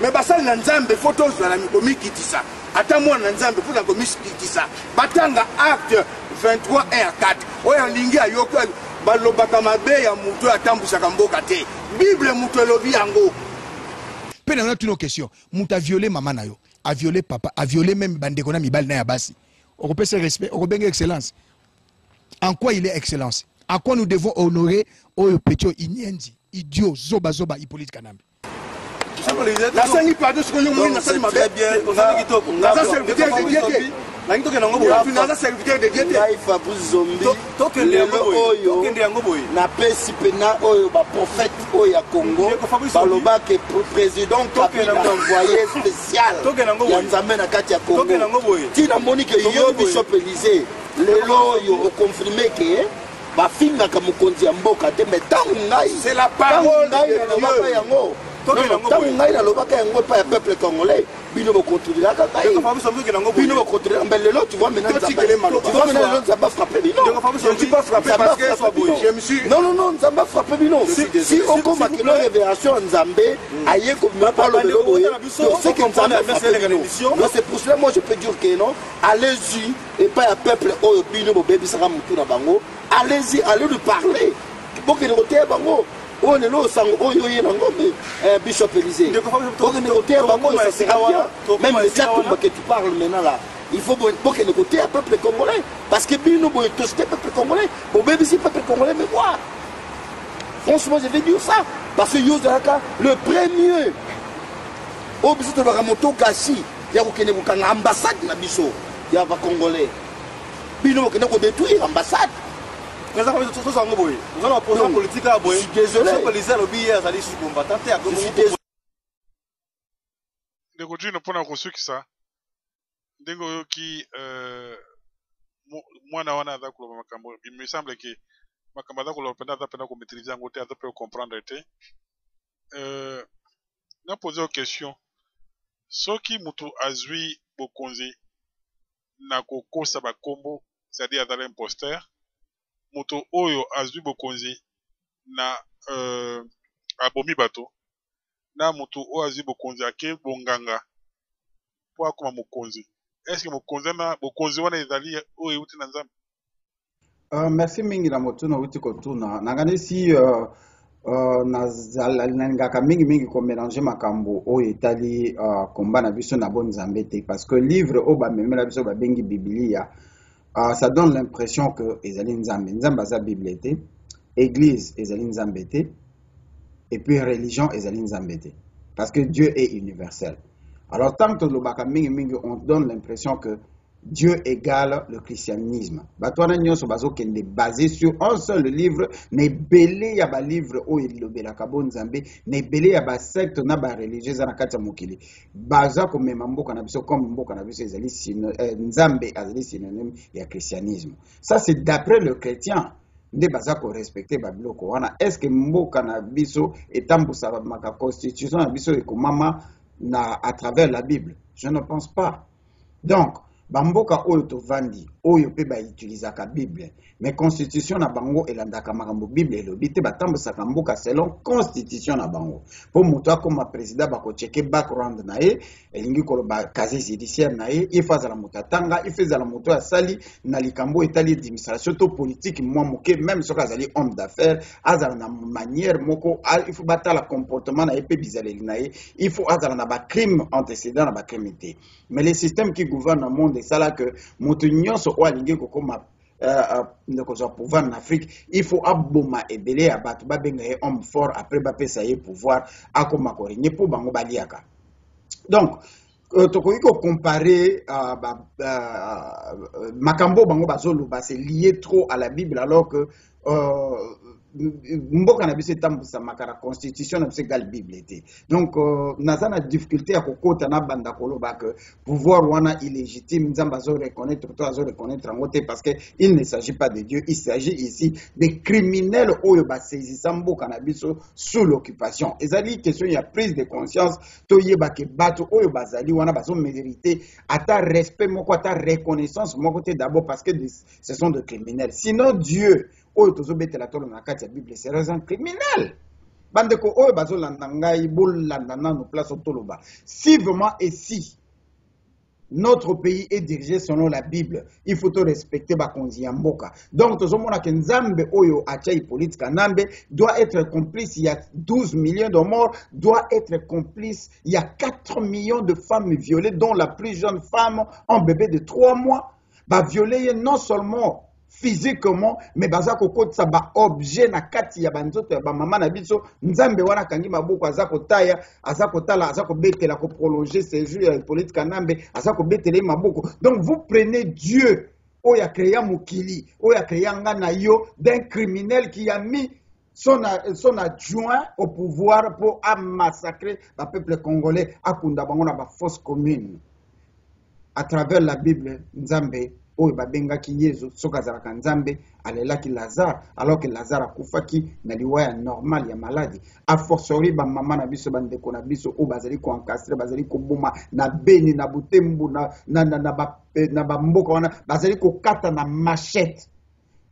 Mais basal nanzambe photos de la mikomi kitisa. Attends-moi nanzambe pour la commis kitisa. Batanga acte 23 1 à 4. Oya lingi ayoko balobaka mabe ya mutu atambusaka mboka te. Bible mutu elobi yango. Pe na tuna question. Mutu a violé maman na yo, a violé papa, a violé même bandeko na mibal na ya basi. On repère ses respect, on repère excellence. En quoi il est excellence? À quoi nous devons honorer Oyo Petio Inyendi? Idiot, zoba, Hippolyte Kanambe. La sangi pardon ce que nous voulons très bien. Naza serviteur de Dieu. Naza serviteur de Dieu. Fabrice Zombie. Na pesi pena oyo ba prophète oyo Congo. Baloba que président Kabila envoyé spécial. Ya Nzambe na kati ya Congo. Tina Monique yo Bishop Élisée. Lelo yo confirmé que ba finga ka mukonzi ya mboka te mais tangu ngai. C'est la parole de Dieu. Tant ngai na lobaka yango pa ya peuple congolais bino bo contrôler la kaka bino bo contrôler mais lelo tu vois maintenant Nzamba frappé bino je ne suis pas frappé parce que je me suis non Nzamba frappé bino si on commence que la révélation Nzambé aye comme pas le lobo c'est que Nzamba frappé bino c'est pour cela moi je peux dire que non allez-y et pas ya peuple oyo bino bo bebi saka mutu na bango allez-y allez lui parler pour que le côté bango on est là au sang, on est là Bishop Élisée. On est côté bango, ça sera bien. Même les gens que tu parles maintenant là, il faut pour que le côté à peuple congolais, parce que nous nous tous peuple congolais, bon même si peuple congolais mais quoi? Franchement, je vais dire ça, parce que Yozaka, le premier, au besoin de la Ramoto Kassi, il y a une ambassade na biso, il y a pas congolais. Bino qui n'a pas détruire l'ambassade. Je suis désolé. ndeko Jino mpona kosuki sa ndenge oyoki mwana wana aza koloba makambo il me semble que makambo aza koloba mpena aza mpena komaîtrise yango te aza mpe comprendre te na pose o question soki moto azwi bokonzi na kokosa bakombo c'est-à-dire azala imposteur moto oyo azwi bokonzi na abomi bato na moto oyo azwi bokonzi ake bonganga po akoma mokonzi est-ce que bokonzi wana ezali oyo euti na nzambe? Merci mingi na motuna uti kotuna nangani si nalingaka mingi ko mélanger makambo oyo etali komba na biso na bon nzambe te parce que livre oyo bamemela biso babengi biblia ça donne l'impression que ezali nzambe aza bible te, église ezali nzambe te, et puis religion ezali nzambe te, parce que Dieu est universel. Alors tant que on donne l'impression que Dieu égale le christianisme. Batwana nyonso bazokende basé sur un seul livre, ne belé ya ba livre o ilobela kabo nzambe, ne belé ya ba secte na ba religieuse na kati ya mokili. Baza ko mema mboka na biso comme mboka na biso ezali nzambe azali synonyme ya christianisme. Ça c'est d'après le chrétien. Nde baza ko respecter ba biloko wana. Est-ce que mboka na biso etambusa maka constitution na biso ekomama na à travers la Bible? Je ne pense pas. Donc bamboka oyo tovandi oyo pe ba utilisaka Bible mais constitution na bango elandaka makambo Bible elobi te batambusaka mboka selon constitution na bango po moto akoma président bako checker background na ye elingi koloba casier judiciaire na ye ifaza la moto atanga ifeza la moto asali na likambo etali administration to politique mwa moke même soki azali homme d'affaires azala na manière moko il faut batala comportement na ye pe bizaleli na ye il faut azala na ba crime antécédent na ba crime te mais le système qui gouverne le monde c'est là que moto nyonso o alingi kokoma ndeko pouvoir en Afrique il faut aboma ebele ya bato babenga ye homme fort après bapesa ye pouvoir akoma ko régner pour bango baliaka. Donc tokoki ko comparer makambo bango bazoloba c'est lié trop à la Bible alors que mboka na biso etambusa makara constitution na biso égale Bible était. Donc naza na difficulté à kokota na banda koloba que pouvoir wana illégitime nzamba zo reconnaître to azo reconnaître en côté parce que il ne s'agit pas de Dieu, il s'agit ici des criminels oyo ba saisissa mboka na biso sous l'occupation. Ezali question ya prise de conscience to yeba ke bato oyo bazali wana bazo mériter ata respect moko ata reconnaissance moko te d'abord parce que ce sont des criminels. Sinon Dieu oyo tozobetela tolo na kati ya Bible c'est un criminel. Bandeko oyo bazolanda ngai bolanda nanu place otoloba. Si vraiment et si notre pays est dirigé selon la Bible, il faut respecter bakonzi ya mboka. Donc tozomona ke nzambe oyo achai politique nambe doit être complice, il y a 12 millions de morts, doit être complice, il y a 4 millions de femmes violées dont la plus jeune femme un bébé de 3 mois va violer non seulement physiquement mais baza kokotsa ba objet na kati ya banzoto ya ba mama na biso nzambe wana kangi maboko azako taya azako tala azako betela ko prolonger ses jours ya politique nambe azako betela maboko. Donc vous prenez Dieu oya créé mokili oya créé ngana yo d'un criminel qui a mis son adjoint au pouvoir pour massacrer le peuple congolais akunda bango na ba fausse commune à travers la Bible. Nzambe oyo babengaki Yesu soka zalaka nzambe alelaki Lazare alors que Lazare akufaki na liwaya normal ya maladie. A fortiori ba mama na biso bandeko na biso o bazali ko encastrer bazali ko boma na Beni na Butembo na ba mboka wana bazali ko kata na machette.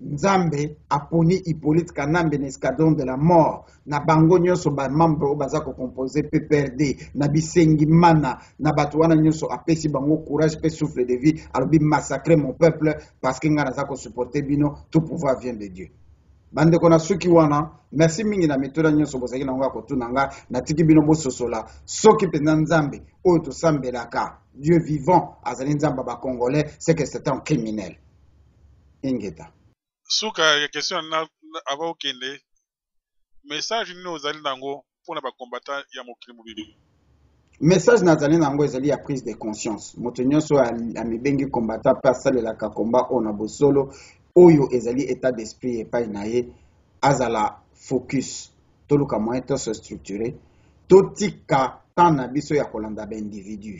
Nzambe aponi Hippolyte Kanambe na escadron de la mort na bango nyonso ba membre o bazako composer PPRD na bisengi mana na bato wana nyonso apesi bango courage pe souffle de vie alobi massacrer mon peuple parce que ngana zako supporter bino tout pouvoir vient de Dieu. Bande kona suki wana merci mingi na metola nyonso bozaki na ngako tuna nga na tiki bino bososola soki pena nzambe oyo to sambelaka Dieu vivant azali nzamba ba congolais c'est que c'est un criminel. Ingeta Souka ya question na ava okende message ni ozali nango pona ba combattant ya mokili mobili. Message nazali nango ezali ya prise de conscience. Moto nyonso amibengi combattant pa salelaka combat ona bosolo oyo ezali état d'esprit epai na ye azala focus toluka moyen to se structurer totika tant na biso ya kolanda ba individu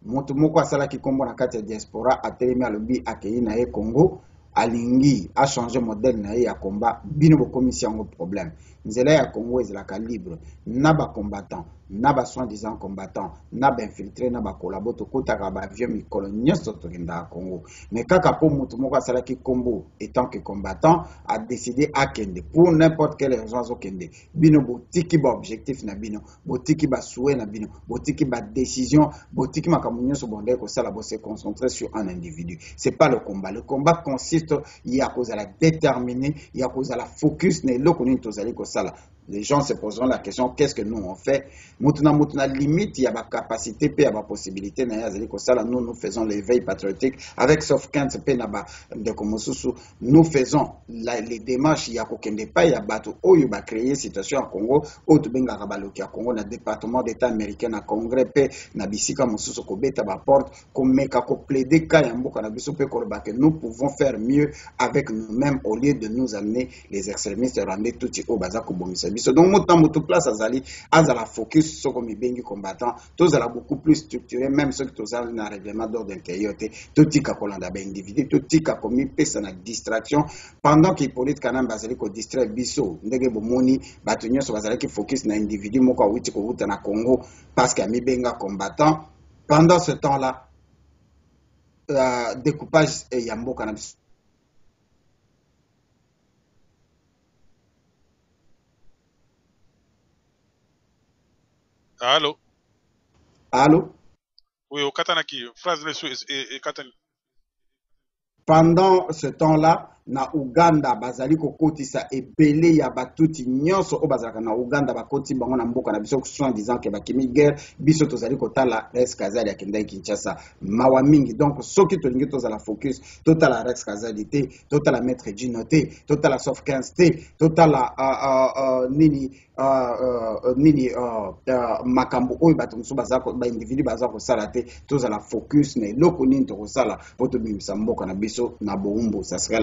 moto moko asalaki kombo na kati ya diaspora atelemi alobi akei na ye Congo alingi a changer modèle na ye ya combat bino bokomisi yango problème nzela ya Congo ezalaka libre na ba combattant na ba soi-disant combattant na ba infiltré na ba collabo tokotaka ba avion mikolo nyonso tokenda à Congo mais kaka po moto moko asalaki kombo étant que combattant a décidé à kende pour n'importe quelle raison azokende bino botiki ba objectif na bino botiki ba souhait na bino botiki ba décision botiki makambo nyonso bonde ko sala bo se concentrer sur un individu. C'est pas le combat consiste il y a cause à la déterminer il y a cause à la focus ne loko ni tozali ko sala. Les gens se poseront la question qu'est-ce que nous on fait mutuna limite il y a ba capacité pe ya ba possibilité na yazali ko sala nous faisons l'éveil patriotique avec sauf 15 pe na ba de komosusu nous faisons les démarches il y a kokende pa ya bato oyo ba créer situation à Congo o to benga ka baloki à Congo na département d'état américain na congrès pe na bisika mosusu ko beta ba porte ko meka ko plaider ka ya mboka na biso pe ko ba que nous pouvons faire mieux avec nous-mêmes au lieu de nous amener les extrémistes rendre tout o baza ko bomisa biso. Donc moto place azali azala focus sur comme bengi combattant tous ala beaucoup plus structuré même ceux qui tous na règlement d'ordre intérieur tout tika kolanda ba individu tout tika komi pesa na distraction pendant que Hippolyte Kanamba bazali ko distraire biso ndenge bomoni bato nyonso bazali ki focus na individu moko awiti ko wuta na Congo parce que mi benga combattant pendant ce temps-là découpage ya mboka na biso. Allô? Allô? Oui, au Katanaki, phrase et Katani. Pendant ce temps-là, na Uganda bazali ko kotisa ebele ya batuti nyonso o bazalaka na Uganda bakoti bango na mboka na biso en disant que bakimi guerre biso tozali kotala Rex Kazali ya Kendai Kinshasa mawa mingi. Donc soki tolingi tozala focus totala Rex Kazali te totala Maître Gino te totala Sof 15 te totala nini makambo oyo bato mosusu bazako ba individu bazako sala te tozala focus na eloko nini tokosala po tobimisa mboka na biso na boumbu. Ça serait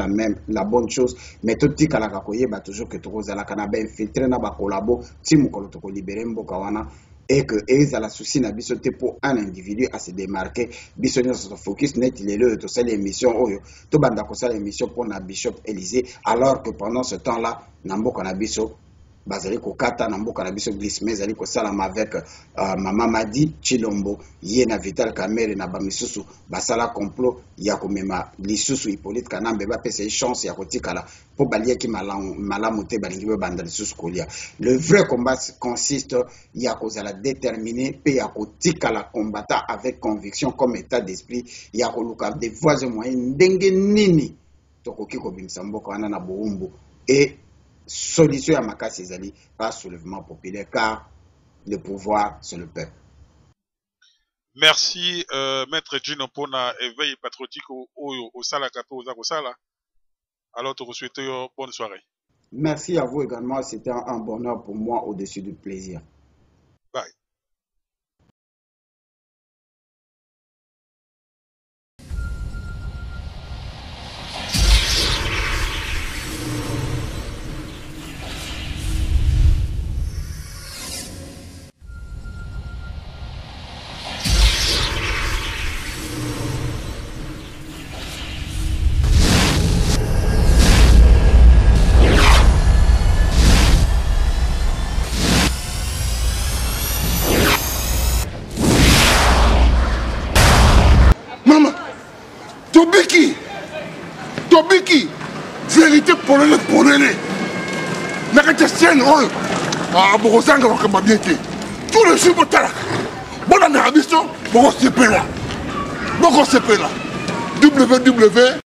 la bonne chose mais tout tika la koyeba toujours que tokozala kana ba infiltrer na ba collabo ti mokolo toko libérer mboka wana et que eza la souci na biso te pour un individu à se démarquer biso nyonso to focus net lelo to sala émission oyo to banda ko sala émission pour na Bishop Élysée alors que pendant ce temps là na mboka na biso bazali kokata na mboka na biso glissement ezali kosalama avec Mama Madi Chilombo ye na Vital Kamerhe na bamisusu basala complot ya komema lisusu Hippolyte Kanambe bapesa chance ya kotikala po baliaki malamu te balingi banda lisusu kolia. Le vrai combat consiste ya kozala déterminé pe ya kotikala combattant avec conviction comme état d'esprit ya koluka des voies et moyens ndenge nini tokoki kobimisa mboka wana na boumbu et solution à Makassi Zali par soulèvement populaire car le pouvoir c'est le peuple. Merci Maître Gino pour na éveil patriotique au Sala Kapo au Sala. Alors te souhaiter bonne soirée. Merci à vous également, c'était un bonheur pour moi au-dessus du plaisir. Bye. Tobiki, vérité pour le n'a qu'à tienne, ah, bon, ça, on va bien été. Tout le jour, bon, on a un bon, c'est là. Bon, c'est là. www